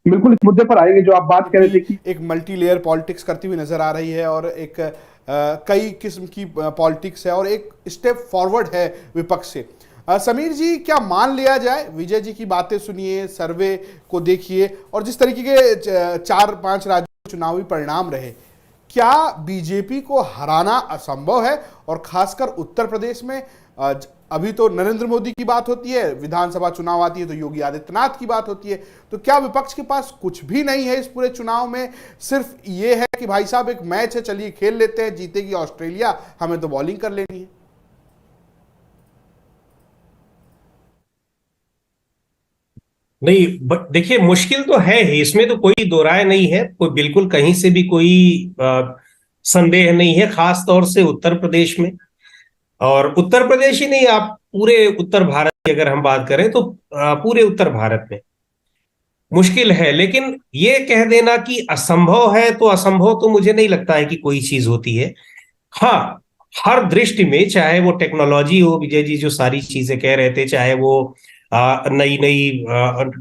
बिल्कुल इस मुद्दे पर आएंगे जो आप बात कर रहे थे कि एक मल्टी लेयर पॉलिटिक्स करती हुई नजर आ रही है, और एक कई किस्म की पॉलिटिक्स है, और एक स्टेप फॉरवर्ड है विपक्ष से। समीर जी, क्या मान लिया जाए, विजय जी की बातें सुनिए, सर्वे को देखिए, और जिस तरीके के 4-5 राज्यों के चुनावी परिणाम रहे, क्या बीजेपी को हराना असंभव है? और खासकर उत्तर प्रदेश में अभी तो नरेंद्र मोदी की बात होती है, विधानसभा चुनाव आती है तो योगी आदित्यनाथ की बात होती है। तो क्या विपक्ष के पास कुछ भी नहीं है इस पूरे चुनाव में? सिर्फ ये है कि भाई साहब एक मैच है, चलिए खेल लेते हैं, जीतेगी ऑस्ट्रेलिया, हमें तो बॉलिंग कर लेनी है। नहीं, देखिए मुश्किल तो है ही, इसमें तो कोई दो राय नहीं है, कोई बिल्कुल कहीं से भी कोई संदेह नहीं है, खास तौर से उत्तर प्रदेश में। और उत्तर प्रदेश ही नहीं, आप पूरे उत्तर भारत की अगर हम बात करें तो पूरे उत्तर भारत में मुश्किल है। लेकिन ये कह देना कि असंभव है, तो असंभव तो मुझे नहीं लगता है कि कोई चीज होती है। हाँ, हर दृष्टि में, चाहे वो टेक्नोलॉजी हो, विजय जी जो सारी चीजें कह रहे थे, चाहे वो नई नई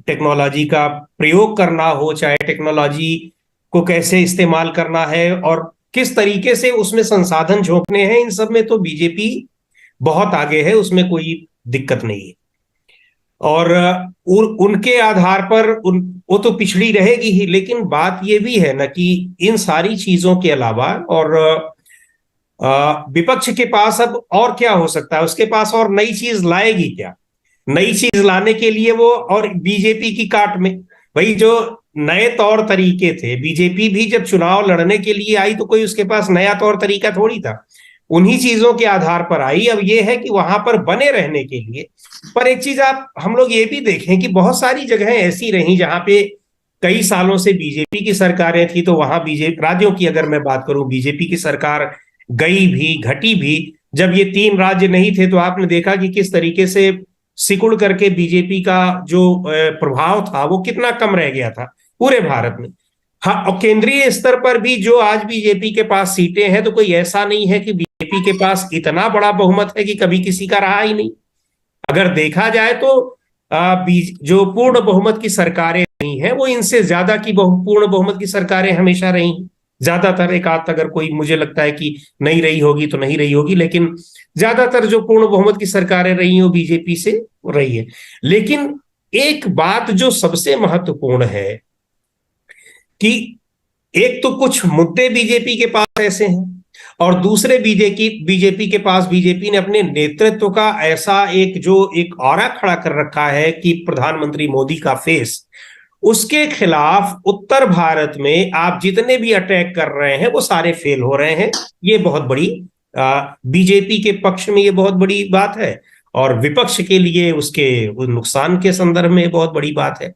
टेक्नोलॉजी का प्रयोग करना हो, चाहे टेक्नोलॉजी को कैसे इस्तेमाल करना है और किस तरीके से उसमें संसाधन झोंकने हैं, इन सब में तो बीजेपी बहुत आगे है, उसमें कोई दिक्कत नहीं है। और उनके आधार पर वो तो पिछड़ी रहेगी ही। लेकिन बात ये भी है ना कि इन सारी चीजों के अलावा और विपक्ष के पास अब और क्या हो सकता है? उसके पास और नई चीज लाएगी क्या? नई चीज लाने के लिए वो और बीजेपी की काट में वही जो नए तौर तरीके थे, बीजेपी भी जब चुनाव लड़ने के लिए आई तो कोई उसके पास नया तौर तरीका थोड़ी था, उन्हीं चीजों के आधार पर आई। अब ये है कि वहां पर बने रहने के लिए, पर एक चीज हम लोग ये भी देखें कि बहुत सारी जगहें ऐसी रही जहां पे कई सालों से बीजेपी की सरकारें थी, तो वहां बीजेपी राज्यों की अगर मैं बात करूं, बीजेपी की सरकार गई भी घटी भी। जब ये 3 राज्य नहीं थे तो आपने देखा कि किस तरीके से सिकुड़ करके बीजेपी का जो प्रभाव था वो कितना कम रह गया था पूरे भारत में। हाँ, और केंद्रीय स्तर पर भी जो आज बीजेपी के पास सीटें हैं, तो कोई ऐसा नहीं है कि बीजेपी के पास इतना बड़ा बहुमत है कि कभी किसी का रहा ही नहीं। अगर देखा जाए तो जो पूर्ण बहुमत की सरकारें रही हैं वो इनसे ज्यादा की पूर्ण बहुमत की सरकारें हमेशा रही। ज्यादातर, एक आध अगर कोई मुझे लगता है कि नहीं रही होगी तो नहीं रही होगी, लेकिन ज्यादातर जो पूर्ण बहुमत की सरकारें रही हैं वो बीजेपी से रही है। लेकिन एक बात जो सबसे महत्वपूर्ण है कि एक तो कुछ मुद्दे बीजेपी के पास ऐसे हैं, और दूसरे बीजेपी के पास बीजेपी ने अपने नेतृत्व का ऐसा एक ऑरा खड़ा कर रखा है कि प्रधानमंत्री मोदी का फेस, उसके खिलाफ उत्तर भारत में आप जितने भी अटैक कर रहे हैं वो सारे फेल हो रहे हैं। ये बहुत बड़ी बीजेपी के पक्ष में ये बहुत बड़ी बात है और विपक्ष के लिए उसके नुकसान के संदर्भ में बहुत बड़ी बात है।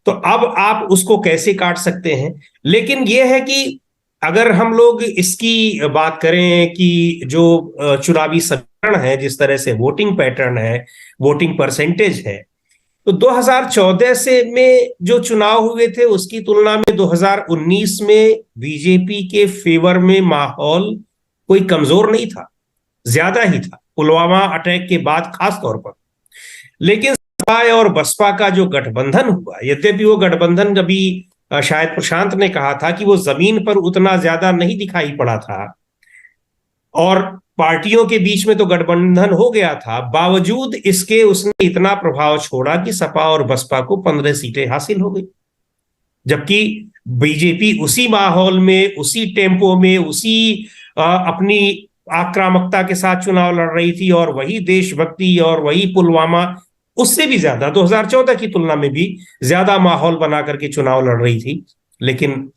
तो अब आप उसको कैसे काट सकते हैं? लेकिन यह है कि अगर हम लोग इसकी बात करें कि जो चुनावी समीकरण है, जिस तरह से वोटिंग पैटर्न है, वोटिंग परसेंटेज है, तो 2014 से में जो चुनाव हुए थे उसकी तुलना में 2019 में बीजेपी के फेवर में माहौल कोई कमजोर नहीं था, ज्यादा ही था, पुलवामा अटैक के बाद खास तौर पर। लेकिन सपा और बसपा का जो गठबंधन हुआ, यद्यपि वो गठबंधन अभी शायद प्रशांत ने कहा था कि वो जमीन पर उतना ज्यादा नहीं दिखाई पड़ा था और पार्टियों के बीच में तो गठबंधन हो गया था, बावजूद इसके उसने इतना प्रभाव छोड़ा कि सपा और बसपा को 15 सीटें हासिल हो गई, जबकि बीजेपी उसी माहौल में, उसी टेम्पो में, उसी अपनी आक्रामकता के साथ चुनाव लड़ रही थी और वही देशभक्ति और वही पुलवामा, उससे भी ज्यादा 2014 की तुलना में भी ज्यादा माहौल बना करके चुनाव लड़ रही थी। लेकिन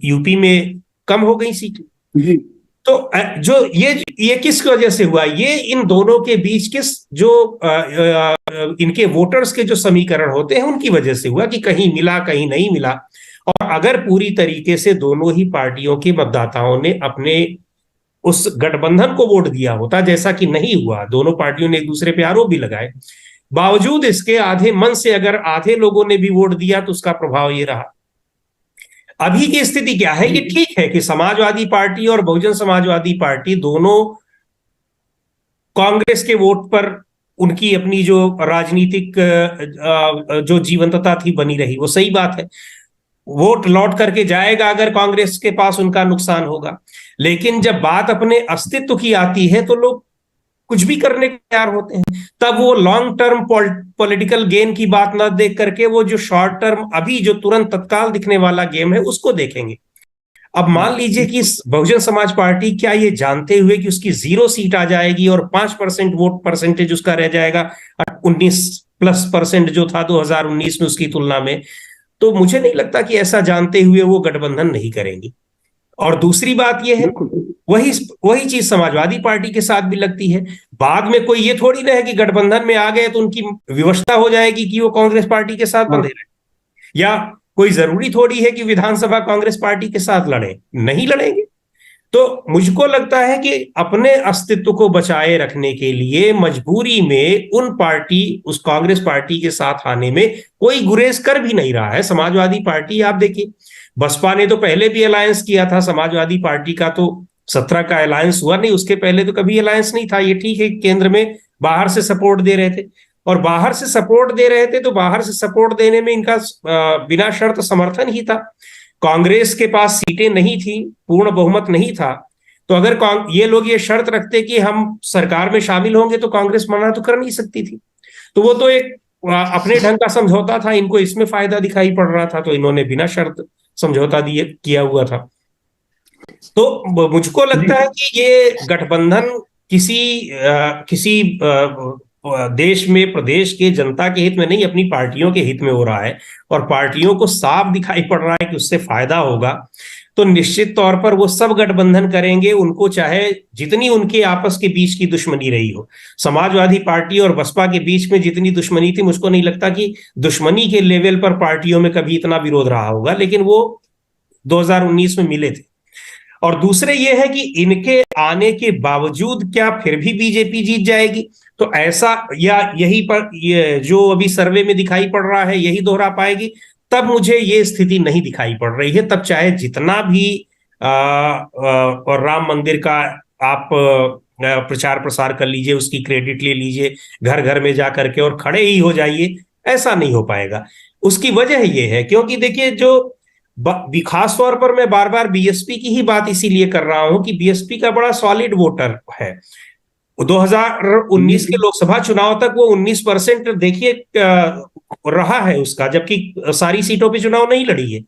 यूपी में कम हो गई सीटें। तो जो ये किस वजह से हुआ? ये इन दोनों के बीच के जो इनके वोटर्स के जो समीकरण होते हैं उनकी वजह से हुआ कि कहीं मिला कहीं नहीं मिला। और अगर पूरी तरीके से दोनों ही पार्टियों के मतदाताओं ने अपने उस गठबंधन को वोट दिया होता, जैसा कि नहीं हुआ, दोनों पार्टियों ने एक दूसरे पे आरोप भी लगाए, बावजूद इसके आधे मन से अगर आधे लोगों ने भी वोट दिया तो उसका प्रभाव ये रहा। अभी की स्थिति क्या है? ये ठीक है कि समाजवादी पार्टी और बहुजन समाजवादी पार्टी दोनों कांग्रेस के वोट पर उनकी अपनी जो राजनीतिक जो जीवंतता थी बनी रही, वो सही बात है। वोट लौट करके जाएगा अगर कांग्रेस के पास, उनका नुकसान होगा। लेकिन जब बात अपने अस्तित्व की आती है तो लोग कुछ भी करने को तैयार होते हैं। तब वो लॉन्ग टर्म पॉलिटिकल गेन की बात ना देख करके वो जो शॉर्ट टर्म, अभी जो तुरंत तत्काल दिखने वाला गेम है, उसको देखेंगे। अब मान लीजिए कि बहुजन समाज पार्टी क्या ये जानते हुए कि उसकी 0 सीट आ जाएगी और 5% वोट परसेंटेज उसका रह जाएगा 19+% जो था 2019 में उसकी तुलना में, तो मुझे नहीं लगता कि ऐसा जानते हुए वो गठबंधन नहीं करेंगी। और दूसरी बात यह है, वही चीज समाजवादी पार्टी के साथ भी लगती है। बाद में कोई ये थोड़ी ना है कि गठबंधन में आ गए तो उनकी विवशता हो जाएगी कि वो कांग्रेस पार्टी के साथ बंधे रहे, या कोई जरूरी थोड़ी है कि विधानसभा कांग्रेस पार्टी के साथ लड़े, नहीं लड़ेंगे। तो मुझको लगता है कि अपने अस्तित्व को बचाए रखने के लिए मजबूरी में उस कांग्रेस पार्टी के साथ आने में कोई गुरेज कर भी नहीं रहा है। समाजवादी पार्टी आप देखिए, बसपा ने तो पहले भी अलायंस किया था, समाजवादी पार्टी का तो 17 का अलायंस हुआ नहीं, उसके पहले तो कभी अलायंस नहीं था। ये ठीक है, केंद्र में बाहर से सपोर्ट दे रहे थे, और बाहर से सपोर्ट दे रहे थे तो बाहर से सपोर्ट देने में इनका बिना शर्त समर्थन ही था। कांग्रेस के पास सीटें नहीं थी, पूर्ण बहुमत नहीं था, तो अगर ये लोग ये शर्त रखते कि हम सरकार में शामिल होंगे तो कांग्रेस मना तो कर नहीं सकती थी। तो वो तो एक अपने ढंग का समझौता था, इनको इसमें फायदा दिखाई पड़ रहा था, तो इन्होंने बिना शर्त समझौता किया हुआ था। तो मुझको लगता है कि ये गठबंधन किसी देश में, प्रदेश के जनता के हित में नहीं, अपनी पार्टियों के हित में हो रहा है, और पार्टियों को साफ दिखाई पड़ रहा है कि उससे फायदा होगा, तो निश्चित तौर पर वो सब गठबंधन करेंगे। उनको चाहे जितनी उनके आपस के बीच की दुश्मनी रही हो, समाजवादी पार्टी और बसपा के बीच में जितनी दुश्मनी थी, मुझको नहीं लगता कि दुश्मनी के लेवल पर पार्टियों में कभी इतना विरोध रहा होगा, लेकिन वो 2019 में मिले थे। और दूसरे ये है कि इनके आने के बावजूद क्या फिर भी बीजेपी जीत जाएगी? तो ऐसा, या यही पर ये जो अभी सर्वे में दिखाई पड़ रहा है यही दोहरा पाएगी? तब मुझे ये स्थिति नहीं दिखाई पड़ रही है। तब चाहे जितना भी और राम मंदिर का आप प्रचार प्रसार कर लीजिए, उसकी क्रेडिट ले लीजिए, घर घर में जा करके और खड़े ही हो जाइए, ऐसा नहीं हो पाएगा। उसकी वजह ये है क्योंकि देखिए, जो खास तौर पर मैं बार बार बीएसपी की ही बात इसीलिए कर रहा हूं कि बीएसपी का बड़ा सॉलिड वोटर है। 2019 के लोकसभा चुनाव तक वो 19% देखिए रहा है उसका, जबकि सारी सीटों पे चुनाव नहीं लड़ी है,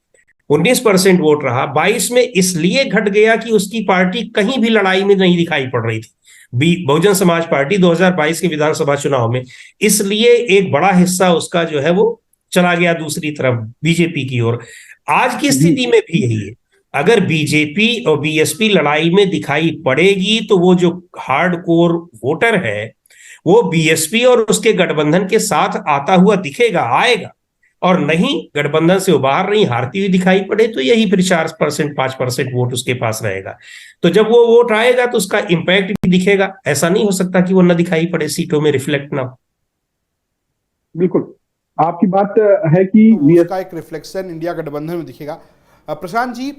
19% वोट रहा। 22 में इसलिए घट गया कि उसकी पार्टी कहीं भी लड़ाई में नहीं दिखाई पड़ रही थी, बहुजन समाज पार्टी 2022 के विधानसभा चुनाव में, इसलिए एक बड़ा हिस्सा उसका जो है वो चला गया दूसरी तरफ बीजेपी की ओर। आज की स्थिति में भी यही है। अगर बीजेपी और बीएसपी लड़ाई में दिखाई पड़ेगी तो वो जो हार्डकोर वोटर है वो बीएसपी और उसके गठबंधन के साथ आता हुआ दिखेगा, आएगा। और नहीं, गठबंधन से उबार नहीं, हारती हुई दिखाई पड़े तो यही फिर 4% 5% वोट उसके पास रहेगा। तो जब वो वोट आएगा तो उसका इंपैक्ट भी दिखेगा। ऐसा नहीं हो सकता कि वो न दिखाई पड़े, सीटों में रिफ्लेक्ट ना हो। बिल्कुल आपकी बात है कि तो उसका एक रिफ्लेक्शन इंडिया गठबंधन में दिखेगा। प्रशांत जी,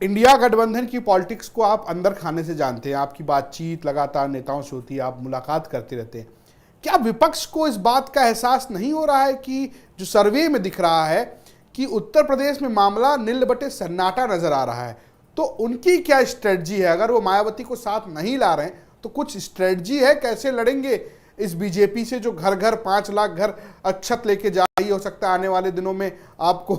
इंडिया गठबंधन की पॉलिटिक्स को आप अंदर खाने से जानते हैं, आपकी बातचीत लगातार नेताओं से होती है, आप मुलाकात करते रहते हैं। क्या विपक्ष को इस बात का एहसास नहीं हो रहा है कि जो सर्वे में दिख रहा है कि उत्तर प्रदेश में मामला नील बटे सन्नाटा नजर आ रहा है, तो उनकी क्या स्ट्रेटजी है? अगर वो मायावती को साथ नहीं ला रहे हैं तो कुछ स्ट्रेटजी है, कैसे लड़ेंगे इस बीजेपी से जो घर घर 5 लाख घर अक्षत लेके जा रही? हो सकता है आने वाले दिनों में आपको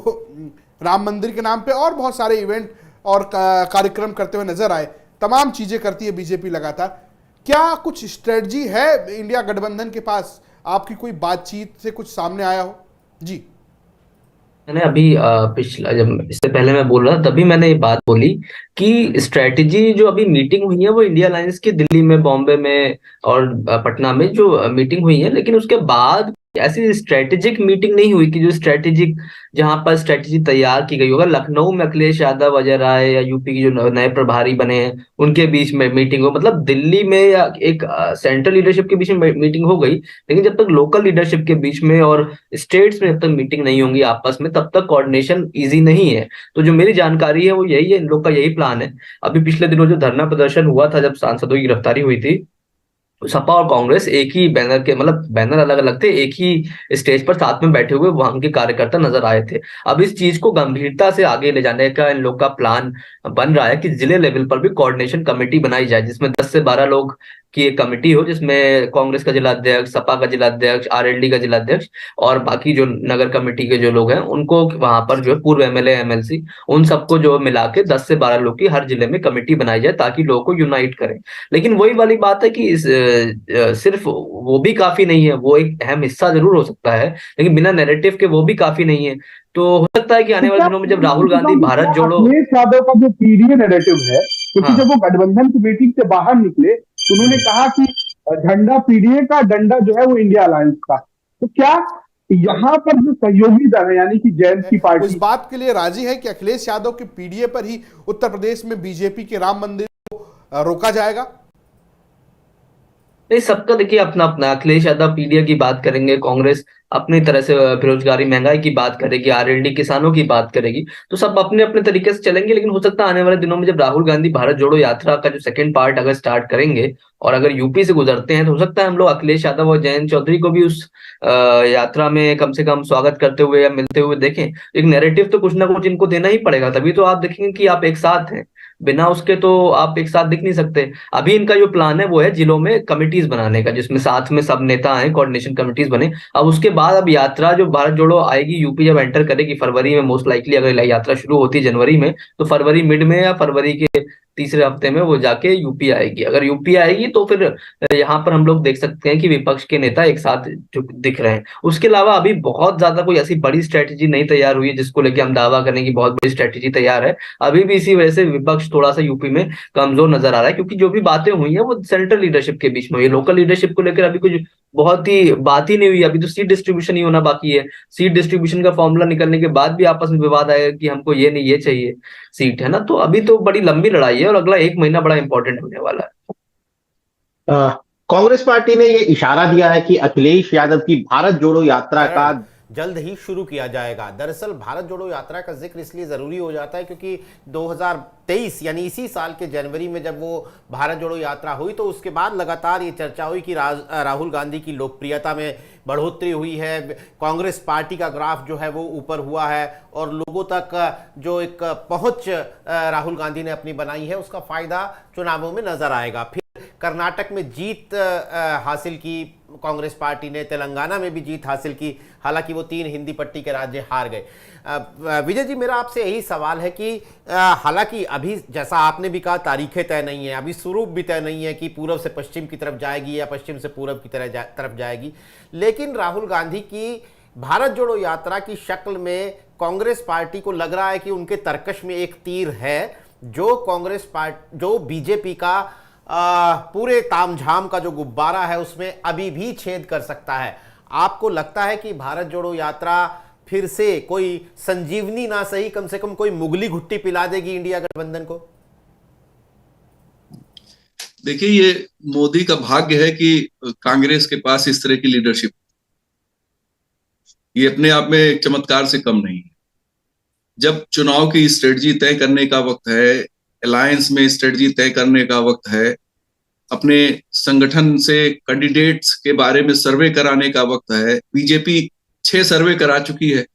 राम मंदिर के नाम पे और बहुत सारे इवेंट और कार्यक्रम करते हुए नजर आए। तमाम चीजें करती है बीजेपी लगातार। क्या कुछ स्ट्रेटजी है इंडिया गठबंधन के पास? आपकी कोई बातचीत से कुछ सामने आया हो? जी, मैंने अभी पिछला, जब इससे पहले मैं बोल रहा तभी मैंने ये बात बोली कि स्ट्रेटजी जो अभी मीटिंग हुई है वो इंडिया अलायंस की दिल्ली में, बॉम्बे में और पटना में जो मीटिंग हुई है, लेकिन उसके बाद ऐसी स्ट्रेटेजिक मीटिंग नहीं हुई कि जो स्ट्रेटेजिक, जहां पर स्ट्रेटेजी तैयार की गई हो। अगर लखनऊ में अखिलेश यादव, अजय राय या यूपी के जो नए प्रभारी बने हैं उनके बीच में मीटिंग हो, मतलब दिल्ली में या एक सेंट्रल लीडरशिप के बीच में मीटिंग हो गई, लेकिन जब तक लोकल लीडरशिप के बीच में और स्टेट्स में जब तक मीटिंग नहीं होंगी आपस में, तब तक कोऑर्डिनेशन ईजी नहीं है। तो जो मेरी जानकारी है वो यही है, इन लोग का यही प्लान है। अभी पिछले दिनों जो धरना प्रदर्शन हुआ था, जब सांसदों की गिरफ्तारी हुई थी, सपा और कांग्रेस एक ही बैनर के, मतलब बैनर अलग अलग थे, एक ही स्टेज पर साथ में बैठे हुए वहां के कार्यकर्ता नजर आए थे। अब इस चीज को गंभीरता से आगे ले जाने का इन लोग का प्लान बन रहा है कि जिले लेवल पर भी कोऑर्डिनेशन कमेटी बनाई जाए, जिसमें 10 से 12 लोग की एक कमेटी हो, जिसमें कांग्रेस का जिलाध्यक्ष, सपा का जिलाध्यक्ष, आरएलडी का जिलाध्यक्ष और बाकी जो नगर कमेटी के जो लोग हैं उनको वहां पर जो है पूर्व एमएलए एमएलसी, उन सबको जो मिला के 10 से 12 लोग की हर जिले में कमेटी बनाई जाए ताकि लोगों को यूनाइट करें। लेकिन वही वाली बात है कि सिर्फ वो भी काफी नहीं है, वो एक अहम हिस्सा जरूर हो सकता है, लेकिन बिना नैरेटिव के वो भी काफी नहीं है। तो हो सकता है कि आने वाले दिनों में जब राहुल गांधी भारत जोड़ो, अखिलेश यादव का जो पीडीए नैरेटिव है, क्योंकि हाँ, जब वो गठबंधन की मीटिंग से बाहर निकले तो उन्होंने कहा कि झंडा पीडीए का, डंडा जो है वो इंडिया अलायंस का। तो क्या यहाँ पर जो सहयोगी दल है यानी कि जैन की उस पार्टी, बात के लिए राजी है कि अखिलेश यादव के पीडीए पर ही उत्तर प्रदेश में बीजेपी के राम मंदिर को रोका जाएगा? नहीं, सबका देखिए अपना अपना। अखिलेश यादव पीडीए की बात करेंगे, कांग्रेस अपनी तरह से बेरोजगारी महंगाई की बात करेगी, आरएलडी किसानों की बात करेगी, तो सब अपने अपने तरीके से चलेंगे। लेकिन हो सकता है आने वाले दिनों में जब राहुल गांधी भारत जोड़ो यात्रा का जो सेकंड पार्ट अगर स्टार्ट करेंगे और अगर यूपी से गुजरते हैं, तो हो सकता है हम लोग अखिलेश यादव और जयंत चौधरी को भी उस यात्रा में कम से कम स्वागत करते हुए या मिलते हुए देखें। एक नैरेटिव तो कुछ ना कुछ इनको देना ही पड़ेगा, तभी तो आप देखेंगे कि आप एक साथ हैं। बिना उसके तो आप एक साथ दिख नहीं सकते। अभी इनका जो प्लान है वो है जिलों में कमिटीज बनाने का, जिसमें साथ में सब नेता आए, कोऑर्डिनेशन कमिटीज बने। अब उसके बाद अब यात्रा जो भारत जोड़ो आएगी, यूपी जब एंटर करेगी फरवरी में, मोस्ट लाइकली अगर यात्रा शुरू होती है जनवरी में, तो फरवरी मिड में या फरवरी के तीसरे हफ्ते में वो जाके यूपी आएगी। अगर यूपी आएगी तो फिर यहाँ पर हम लोग देख सकते हैं कि विपक्ष के नेता एक साथ जो दिख रहे हैं। उसके अलावा अभी बहुत ज्यादा कोई ऐसी बड़ी स्ट्रेटेजी नहीं तैयार हुई है जिसको लेके हम दावा करें कि बहुत बड़ी स्ट्रेटेजी तैयार है। अभी भी इसी वजह से विपक्ष थोड़ा सा यूपी में कमजोर नजर आ रहा है, क्योंकि जो भी बातें हुई है वो सेंट्रल लीडरशिप के बीच में हुई है। लोकल लीडरशिप को लेकर अभी कुछ बहुत ही बात ही नहीं हुई। अभी तो सीट डिस्ट्रीब्यूशन ही होना बाकी है। सीट डिस्ट्रीब्यूशन का फॉर्मूला निकलने के बाद भी आपस में विवाद आएगा कि हमको ये नहीं ये चाहिए सीट, है ना। तो अभी तो बड़ी लंबी लड़ाई है और अगला 1 महीना बड़ा इंपॉर्टेंट होने वाला है। कांग्रेस पार्टी ने ये इशारा दिया है कि अखिलेश यादव की भारत जोड़ो यात्रा का जल्द ही शुरू किया जाएगा। दरअसल भारत जोड़ो यात्रा का जिक्र इसलिए ज़रूरी हो जाता है क्योंकि 2023 यानी इसी साल के जनवरी में जब वो भारत जोड़ो यात्रा हुई तो उसके बाद लगातार ये चर्चा हुई कि राहुल गांधी की लोकप्रियता में बढ़ोतरी हुई है, कांग्रेस पार्टी का ग्राफ जो है वो ऊपर हुआ है और लोगों तक जो एक पहुंच राहुल गांधी ने अपनी बनाई है उसका फ़ायदा चुनावों में नज़र आएगा। फिर कर्नाटक में जीत हासिल की कांग्रेस पार्टी ने, तेलंगाना में भी जीत हासिल की, हालांकि वो 3 हिंदी पट्टी के राज्य हार गए। विजय जी, मेरा आपसे यही सवाल है कि हालांकि अभी जैसा आपने भी कहा तारीखें तय नहीं है, अभी स्वरूप भी तय नहीं है कि पूर्व से पश्चिम की तरफ जाएगी या पश्चिम से पूर्व की तरफ जाएगी, लेकिन राहुल गांधी की भारत जोड़ो यात्रा की शक्ल में कांग्रेस पार्टी को लग रहा है कि उनके तरकश में एक तीर है जो बीजेपी का पूरे तामझाम का जो गुब्बारा है उसमें अभी भी छेद कर सकता है। आपको लगता है कि भारत जोड़ो यात्रा फिर से कोई संजीवनी ना सही, कम से कम कोई मुगली घुट्टी पिला देगी इंडिया गठबंधन को? देखिए, ये मोदी का भाग्य है कि कांग्रेस के पास इस तरह की लीडरशिप, ये अपने आप में एक चमत्कार से कम नहीं है। जब चुनाव की स्ट्रेटजी तय करने का वक्त है, अलायंस में स्ट्रेटजी तय करने का वक्त है, अपने संगठन से कैंडिडेट्स के बारे में सर्वे कराने का वक्त है, बीजेपी 6 सर्वे करा चुकी है,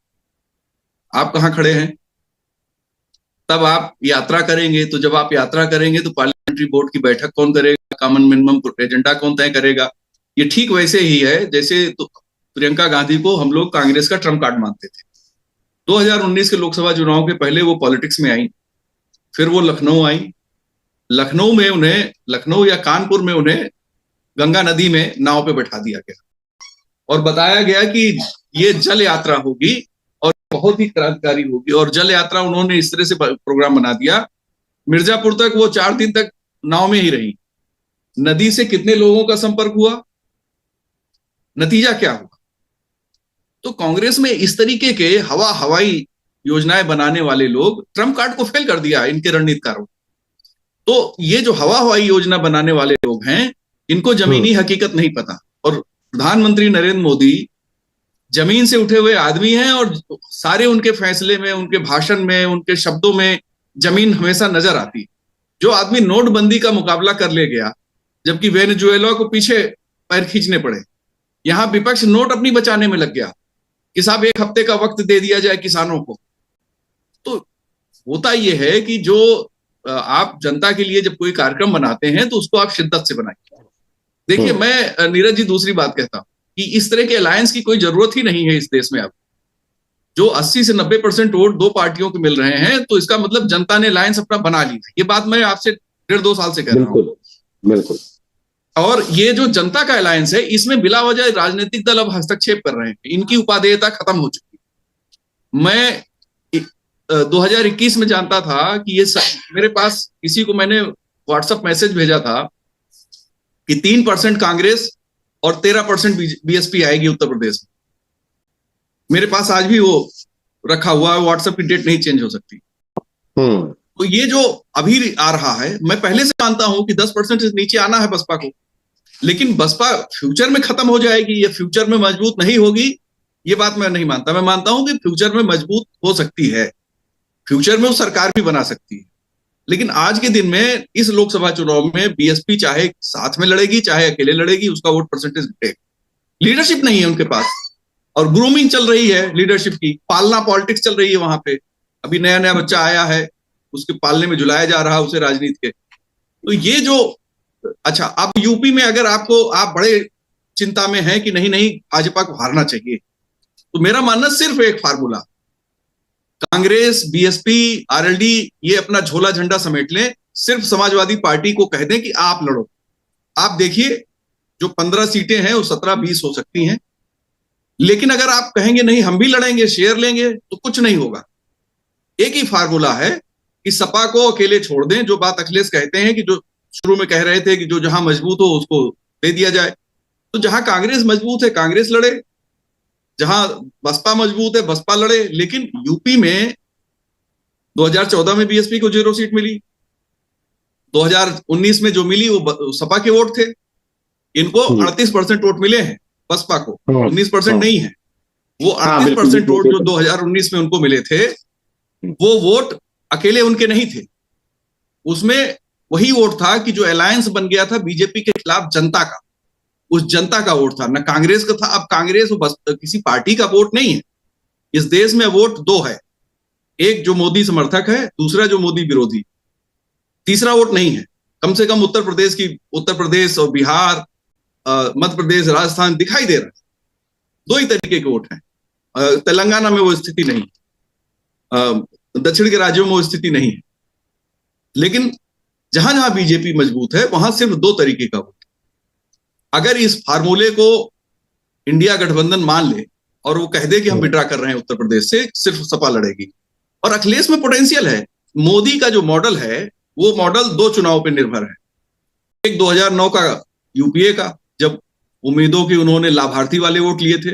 आप कहां खड़े हैं? तब आप यात्रा करेंगे, तो जब आप यात्रा करेंगे तो पार्लियामेंट्री बोर्ड की बैठक कौन करेगा, कॉमन मिनिमम एजेंडा कौन तय करेगा? ये ठीक वैसे ही है जैसे तो प्रियंका गांधी को हम लोग कांग्रेस का ट्रम्प कार्ड मानते थे। 2019 के लोकसभा चुनाव के पहले वो पॉलिटिक्स में आई, फिर वो लखनऊ आई, लखनऊ या कानपुर में उन्हें गंगा नदी में नाव पे बैठा दिया गया और बताया गया कि ये जल यात्रा होगी और बहुत ही क्रांतिकारी होगी, और जल यात्रा उन्होंने इस तरह से प्रोग्राम बना दिया, मिर्जापुर तक वो 4 दिन तक नाव में ही रही। नदी से कितने लोगों का संपर्क हुआ, नतीजा क्या हुआ? तो कांग्रेस में इस तरीके के हवाई योजनाएं बनाने वाले लोग ट्रम्प कार्ड को फेल कर दिया इनके रणनीतिकारों। तो ये जो हवाई योजना बनाने वाले लोग हैं, इनको जमीनी हकीकत नहीं पता, और प्रधानमंत्री नरेंद्र मोदी जमीन से उठे हुए आदमी हैं और सारे उनके फैसले में, उनके भाषण में, उनके शब्दों में जमीन हमेशा नजर आती। जो आदमी नोटबंदी का मुकाबला कर ले गया, जबकि वेनेजुएला को पीछे पैर खींचने पड़े, यहां विपक्ष नोट अपनी बचाने में लग गया कि साहब 1 हफ्ते का वक्त दे दिया जाए किसानों को। तो होता यह है कि जो आप जनता के लिए जब कोई कार्यक्रम बनाते हैं तो उसको आप शिद्दत से बनाइए। देखिए, मैं नीरज जी दूसरी बात कहता हूं कि इस तरह के अलायंस की कोई जरूरत ही नहीं है इस देश में। अब जो 80 से 90% वोट 2 पार्टियों को मिल रहे हैं, तो इसका मतलब जनता ने अलायंस अपना बना ली है। ये बात मैं आपसे 1.5-2 साल से कह रहा हूं। बिल्कुल। और ये जो जनता का अलायंस है, इसमें बिला वजह राजनीतिक दल अब हस्तक्षेप कर रहे हैं, इनकी उपादेयता खत्म हो चुकी है। मैं 2021 में जानता था कि ये मेरे पास किसी को मैंने व्हाट्सएप मैसेज भेजा था कि 3% कांग्रेस और 13% बीएसपी आएगी उत्तर प्रदेश में। मेरे पास आज भी वो रखा हुआ है, व्हाट्सएप की डेट नहीं चेंज हो सकती। तो ये जो अभी आ रहा है, मैं पहले से जानता हूं कि 10% से नीचे आना है बसपा को, लेकिन बसपा फ्यूचर में खत्म हो जाएगी, ये फ्यूचर में मजबूत नहीं होगी, ये बात मैं नहीं मानता। मैं मानता हूं कि फ्यूचर में मजबूत हो सकती है, फ्यूचर में वो सरकार भी बना सकती है। लेकिन आज के दिन में इस लोकसभा चुनाव में बीएसपी चाहे साथ में लड़ेगी चाहे अकेले लड़ेगी, उसका वोट परसेंटेज घटेगा। लीडरशिप नहीं है उनके पास, और ग्रूमिंग चल रही है लीडरशिप की, पालना पॉलिटिक्स चल रही है वहां पे। अभी नया नया बच्चा आया है, उसके पालने में झुलाया जा रहा है उसे राजनीति के। तो ये जो अच्छा, अब यूपी में अगर आप बड़े चिंता में हैं कि नहीं भाजपा को हारना चाहिए, तो मेरा मानना सिर्फ एक फार्मूला, कांग्रेस, बीएसपी, आरएलडी ये अपना झोला झंडा समेट लें, सिर्फ समाजवादी पार्टी को कह दें कि आप लड़ो। आप देखिए, जो 15 सीटें हैं वो 17-20 हो सकती हैं, लेकिन अगर आप कहेंगे नहीं हम भी लड़ेंगे, शेयर लेंगे, तो कुछ नहीं होगा। एक ही फार्मूला है कि सपा को अकेले छोड़ दें। जो बात अखिलेश कहते हैं कि जो शुरू में कह रहे थे कि जो जहां मजबूत हो उसको दे दिया जाए, तो जहां कांग्रेस मजबूत है कांग्रेस लड़े, जहां बसपा मजबूत है बसपा लड़े। लेकिन यूपी में 2014 में बीएसपी को 0 सीट मिली, 2019 में जो मिली वो सपा के वोट थे। इनको 38% वोट मिले हैं, बसपा को 19% नहीं है। वो 38% वोट जो 2019 में उनको मिले थे, वो वोट अकेले उनके नहीं थे, उसमें वही वोट था कि जो अलायंस बन गया था बीजेपी के खिलाफ जनता का, उस जनता का वोट था, न कांग्रेस का था। अब कांग्रेस बस किसी पार्टी का वोट नहीं है। इस देश में वोट 2 है, एक जो मोदी समर्थक है, दूसरा जो मोदी विरोधी, तीसरा वोट नहीं है। कम से कम उत्तर प्रदेश और बिहार, मध्य प्रदेश, राजस्थान दिखाई दे रहा है, 2 ही तरीके के वोट हैं। तेलंगाना में वो स्थिति नहीं, दक्षिण के राज्यों में वो स्थिति नहीं है। लेकिन जहां जहां बीजेपी मजबूत है वहां सिर्फ 2 तरीके का वोट। अगर इस फार्मूले को इंडिया गठबंधन मान ले और वो कह दे कि हम विड्रा कर रहे हैं उत्तर प्रदेश से, सिर्फ सपा लड़ेगी। और अखिलेश में पोटेंशियल है। मोदी का जो मॉडल है वो मॉडल 2 चुनाव पर निर्भर है। एक 2009 का यूपीए का, जब उम्मीदों की उन्होंने लाभार्थी वाले वोट लिए थे।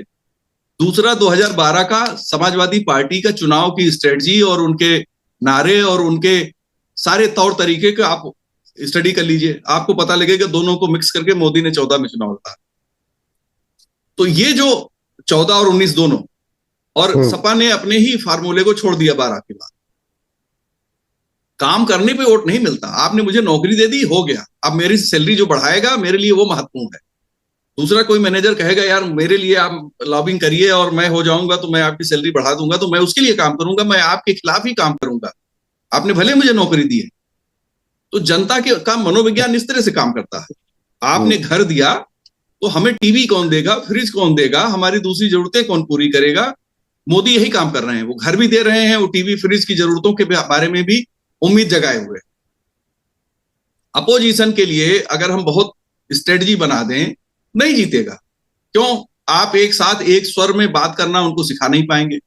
दूसरा 2012 का समाजवादी पार्टी का चुनाव की स्ट्रेटजी और उनके नारे और उनके सारे तौर तरीके का आप स्टडी कर लीजिए, आपको पता लगेगा दोनों को मिक्स करके मोदी ने 14 में चुनाव लड़ा। तो ये जो 14 और 19 दोनों, और सपा ने अपने ही फार्मूले को छोड़ दिया 12 के बाद। काम करने पे वोट नहीं मिलता। आपने मुझे नौकरी दे दी, हो गया, अब मेरी सैलरी जो बढ़ाएगा मेरे लिए वो महत्वपूर्ण है। दूसरा कोई मैनेजर कहेगा यार मेरे लिए आप लॉबिंग करिए और मैं हो जाऊंगा तो मैं आपकी सैलरी बढ़ा दूंगा, तो मैं उसके लिए काम करूंगा, मैं आपके खिलाफ ही काम करूंगा, आपने भले मुझे नौकरी दी है। तो जनता के का मनोविज्ञान इस तरह से काम करता है। आपने घर दिया तो हमें टीवी कौन देगा, फ्रिज कौन देगा, हमारी दूसरी जरूरतें कौन पूरी करेगा। मोदी यही काम कर रहे हैं, वो घर भी दे रहे हैं, वो टीवी फ्रिज की जरूरतों के बारे में भी उम्मीद जगाए हुए। अपोजिशन के लिए अगर हम बहुत स्ट्रेटजी बना दें, नहीं जीतेगा। क्यों? आप एक साथ एक स्वर में बात करना उनको सिखा नहीं पाएंगे।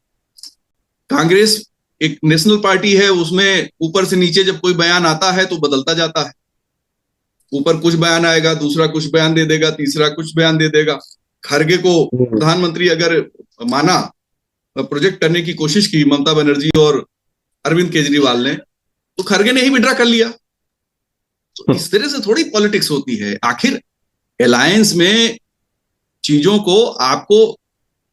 कांग्रेस एक नेशनल पार्टी है, उसमें ऊपर से नीचे जब कोई बयान आता है तो बदलता जाता है। ऊपर कुछ बयान आएगा, दूसरा कुछ बयान दे देगा, तीसरा कुछ बयान दे देगा। खरगे को प्रधानमंत्री अगर माना, प्रोजेक्ट करने की कोशिश की ममता बनर्जी और अरविंद केजरीवाल ने, तो खरगे ने ही विड्रा कर लिया। तो इस तरह से थोड़ी पॉलिटिक्स होती है। आखिर अलायंस में चीजों को आपको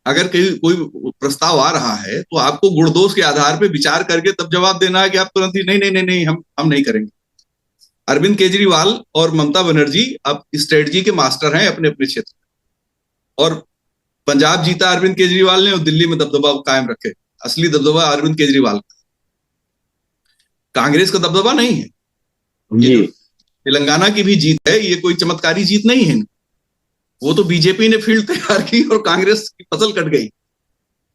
अगर कोई प्रस्ताव आ रहा है तो आपको गुणदोष के आधार पर विचार करके तब जवाब देना है कि आप तुरंत ही नहीं नहीं नहीं नहीं हम नहीं करेंगे। अरविंद केजरीवाल और ममता बनर्जी अब स्ट्रेटजी के मास्टर हैं अपने अपने क्षेत्र में। और पंजाब जीता अरविंद केजरीवाल ने और दिल्ली में दबदबा कायम रखे। असली दबदबा अरविंद केजरीवाल का, कांग्रेस का दबदबा नहीं है। ये तेलंगाना की भी जीत है, ये कोई चमत्कारी जीत नहीं है। वो तो बीजेपी ने फील्ड तैयार की और कांग्रेस की फसल कट गई।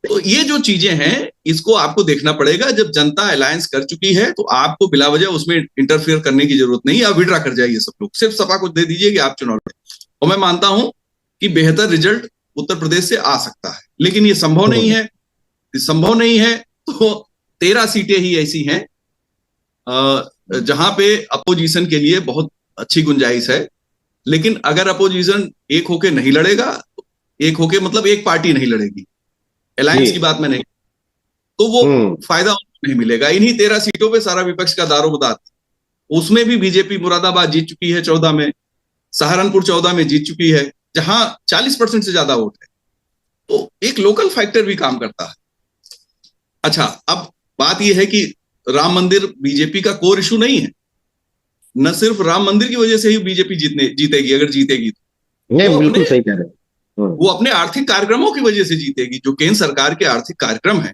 तो ये जो चीजें हैं इसको आपको देखना पड़ेगा। जब जनता अलायंस कर चुकी है तो आपको बिला वजह उसमें इंटरफेयर करने की जरूरत नहीं। आप विड्रा कर जाइए, सब लोग सिर्फ सपा को दे दीजिए कि आप चुनाव लड़ें। और मैं मानता हूं कि बेहतर रिजल्ट उत्तर प्रदेश से आ सकता है, लेकिन ये संभव नहीं है। संभव नहीं है तो 13 सीटें ही ऐसी हैं जहां पे अपोजिशन के लिए बहुत अच्छी गुंजाइश है। लेकिन अगर अपोजिशन एक होके नहीं लड़ेगा, एक होके मतलब एक पार्टी नहीं लड़ेगी, अलायंस की बात में नहीं, तो वो फायदा नहीं मिलेगा। इन्हीं 13 सीटों पे सारा विपक्ष का दारोमदार। उसमें भी बीजेपी मुरादाबाद जीत चुकी है 14 में, सहारनपुर 14 में जीत चुकी है, जहां 40% से ज्यादा वोट है। तो एक लोकल फैक्टर भी काम करता है। अच्छा, अब बात यह है कि राम मंदिर बीजेपी का कोर इशू नहीं है। न सिर्फ राम मंदिर की वजह से ही बीजेपी जीतेगी, अगर जीतेगी तो नहीं, बिल्कुल सही कह रहे हैं। वो अपने आर्थिक कार्यक्रमों की वजह से जीतेगी। जो केंद्र सरकार के आर्थिक कार्यक्रम है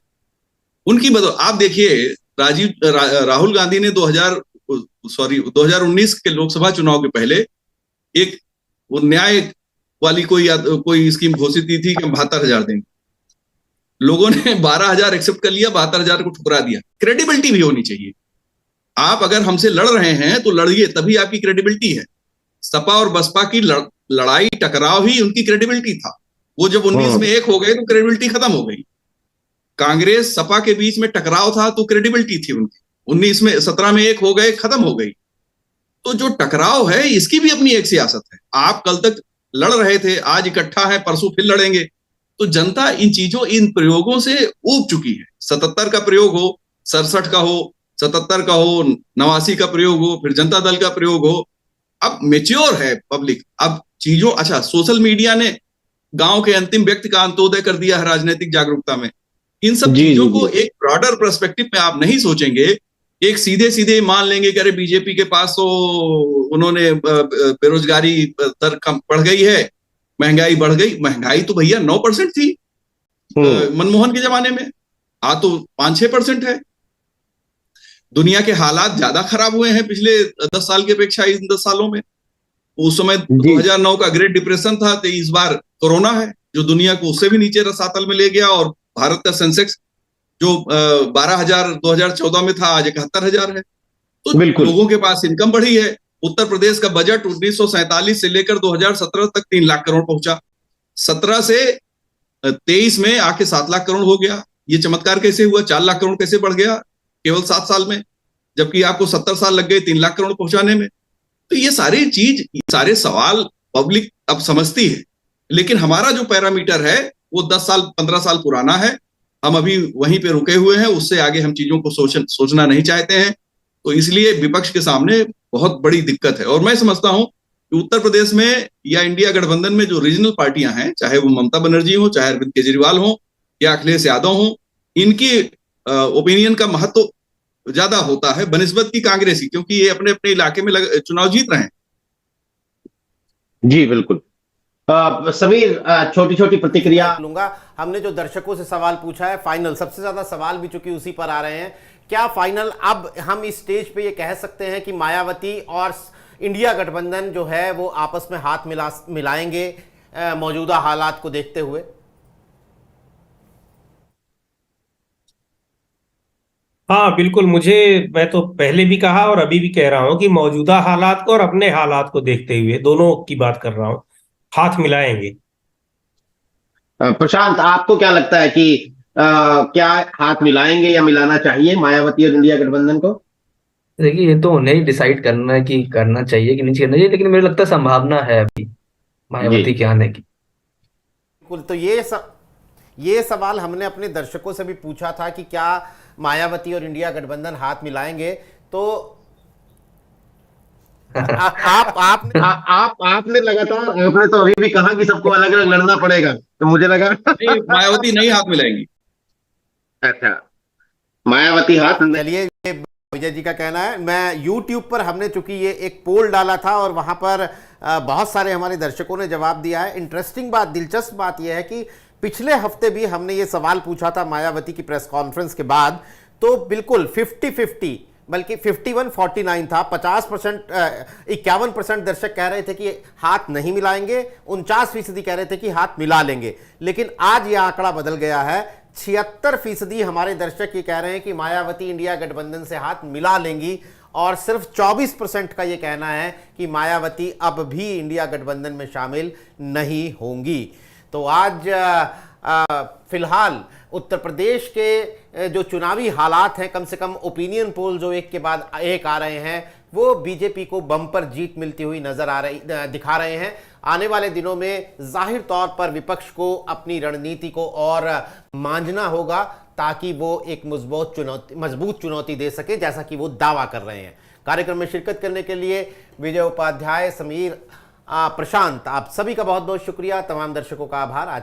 उनकी आप देखिए, राहुल गांधी ने 2019 के लोकसभा चुनाव के पहले एक वो न्याय वाली कोई स्कीम घोषित की थी कि हम 72,000 देंगे। लोगों ने 12,000 एक्सेप्ट कर लिया, 72,000 को ठुकरा दिया। क्रेडिबिलिटी भी होनी चाहिए। आप अगर हमसे लड़ रहे हैं तो लड़िए, तभी आपकी क्रेडिबिलिटी है। सपा और बसपा की लड़ाई टकराव ही उनकी क्रेडिबिलिटी था। वो जब 19 में एक हो गए तो क्रेडिबिलिटी खत्म हो गई। कांग्रेस सपा के बीच में टकराव था तो क्रेडिबिलिटी थी उनकी। 17 में एक हो गए, खत्म हो गई। तो जो टकराव है इसकी भी अपनी एक सियासत है। आप कल तक लड़ रहे थे, आज इकट्ठा है, परसों फिर लड़ेंगे। तो जनता इन इन प्रयोगों से ऊब चुकी है। 77 का प्रयोग हो, 67 का हो, 77 का हो, 89 का प्रयोग हो, फिर जनता दल का प्रयोग हो। अब मेच्योर है पब्लिक। अब चीजों, अच्छा, सोशल मीडिया ने गांव के अंतिम व्यक्ति का अंत्योदय कर दिया है राजनीतिक जागरूकता में। इन सब चीजों को एक ब्रॉडर पर्सपेक्टिव में आप नहीं सोचेंगे। एक सीधे सीधे मान लेंगे कि अरे बीजेपी के पास तो उन्होंने बेरोजगारी दर कम बढ़ गई है, महंगाई बढ़ गई। महंगाई तो भैया 9% थी मनमोहन के जमाने में, आज तो 5-6% है। दुनिया के हालात ज्यादा खराब हुए हैं पिछले 10 साल की अपेक्षा इन 10 सालों में। उस समय 2009 का ग्रेट डिप्रेशन था, तो इस बार कोरोना है जो दुनिया को उससे भी नीचे रसातल में ले गया। और भारत का सेंसेक्स जो 12,000 2014 में था, आज 71,000 है। तो लोगों के पास इनकम बढ़ी है। उत्तर प्रदेश का बजट 1947 से लेकर 2017 तक 3 लाख करोड़ पहुंचा। 17 से 23 में आके 7 लाख करोड़ हो गया। ये चमत्कार कैसे हुआ? 4 लाख करोड़ कैसे बढ़ गया केवल 7 साल में, जबकि आपको 70 साल लग गए 3 लाख करोड़ पहुंचाने में? तो ये सारे सवाल पब्लिक अब समझती है, लेकिन हमारा जो पैरामीटर है वो 10 साल 15 साल पुराना है। हम अभी वहीं पे रुके हुए हैं, उससे आगे हम चीजों को सोचना नहीं चाहते हैं। तो इसलिए विपक्ष के सामने बहुत बड़ी दिक्कत है। और मैं समझता हूं कि उत्तर प्रदेश में या इंडिया गठबंधन में जो रीजनल पार्टियां हैं, चाहे वो ममता बनर्जी हो, चाहे अरविंद केजरीवाल हो या अखिलेश यादव हो, इनकी ओपिनियन का महत्व ज्यादा होता है बनिस्बत की कांग्रेसी, क्योंकि ये अपने अपने इलाके में चुनाव जीत रहे हैं। जी बिल्कुल। समीर, छोटी छोटी प्रतिक्रिया लूंगा। हमने जो दर्शकों से सवाल पूछा है, फाइनल सबसे ज्यादा सवाल भी चूंकि उसी पर आ रहे हैं, क्या फाइनल अब हम इस स्टेज पे ये कह सकते हैं कि मायावती और इंडिया गठबंधन जो है वो आपस में हाथ मिलाएंगे मौजूदा हालात को देखते हुए? हाँ बिल्कुल, मैं तो पहले भी कहा और अभी भी कह रहा हूं कि मौजूदा हालात को और अपने हालात को देखते हुए दोनों की बात कर रहा हूं, हाथ मिलाएंगे। प्रशांत, आपको क्या लगता है कि क्या हाथ मिलाएंगे या मिलाना चाहिए मायावती और इंडिया गठबंधन को? देखिए, ये तो उन्हें ही डिसाइड करना है कि करना चाहिए कि नहीं करना चाहिए, लेकिन मुझे लगता है संभावना है अभी मायावती के आने की। बिल्कुल। तो ये सवाल हमने अपने दर्शकों से भी पूछा था कि क्या मायावती और इंडिया गठबंधन हाथ मिलाएंगे, तो आपने लगातार, आपने तो अभी भी कहा कि सबको अलग अलग लड़ना पड़ेगा, तो मुझे लगा मायावती नहीं हाथ मिलाएंगी। अच्छा, मायावती हाथ नहीं। चलिए, ये विजय जी का कहना है। मैं YouTube पर हमने चूंकि ये एक पोल डाला था और वहां पर बहुत सारे हमारे दर्शकों ने जवाब दिया है। इंटरेस्टिंग बात, दिलचस्प बात यह है कि पिछले हफ्ते भी हमने ये सवाल पूछा था मायावती की प्रेस कॉन्फ्रेंस के बाद, तो बिल्कुल 50-50 बल्कि 51-49 था। 50% 51% दर्शक कह रहे थे कि हाथ नहीं मिलाएंगे, 49% कह रहे थे कि हाथ मिला लेंगे। लेकिन आज यह आंकड़ा बदल गया है, 76% हमारे दर्शक ये कह रहे हैं कि मायावती इंडिया गठबंधन से हाथ मिला लेंगी, और सिर्फ 24% का ये कहना है कि मायावती अब भी इंडिया गठबंधन में शामिल नहीं होंगी। तो आज फिलहाल उत्तर प्रदेश के जो चुनावी हालात हैं, कम से कम ओपिनियन पोल जो एक के बाद एक आ रहे हैं, वो बीजेपी को बम्पर जीत मिलती हुई दिखा रहे हैं। आने वाले दिनों में जाहिर तौर पर विपक्ष को अपनी रणनीति को और मांझना होगा ताकि वो एक मजबूत चुनौती दे सके, जैसा कि वो दावा कर रहे हैं। कार्यक्रम में शिरकत करने के लिए विजय उपाध्याय, समीर, प्रशांत, आप सभी का बहुत बहुत शुक्रिया। तमाम दर्शकों का आभार। आज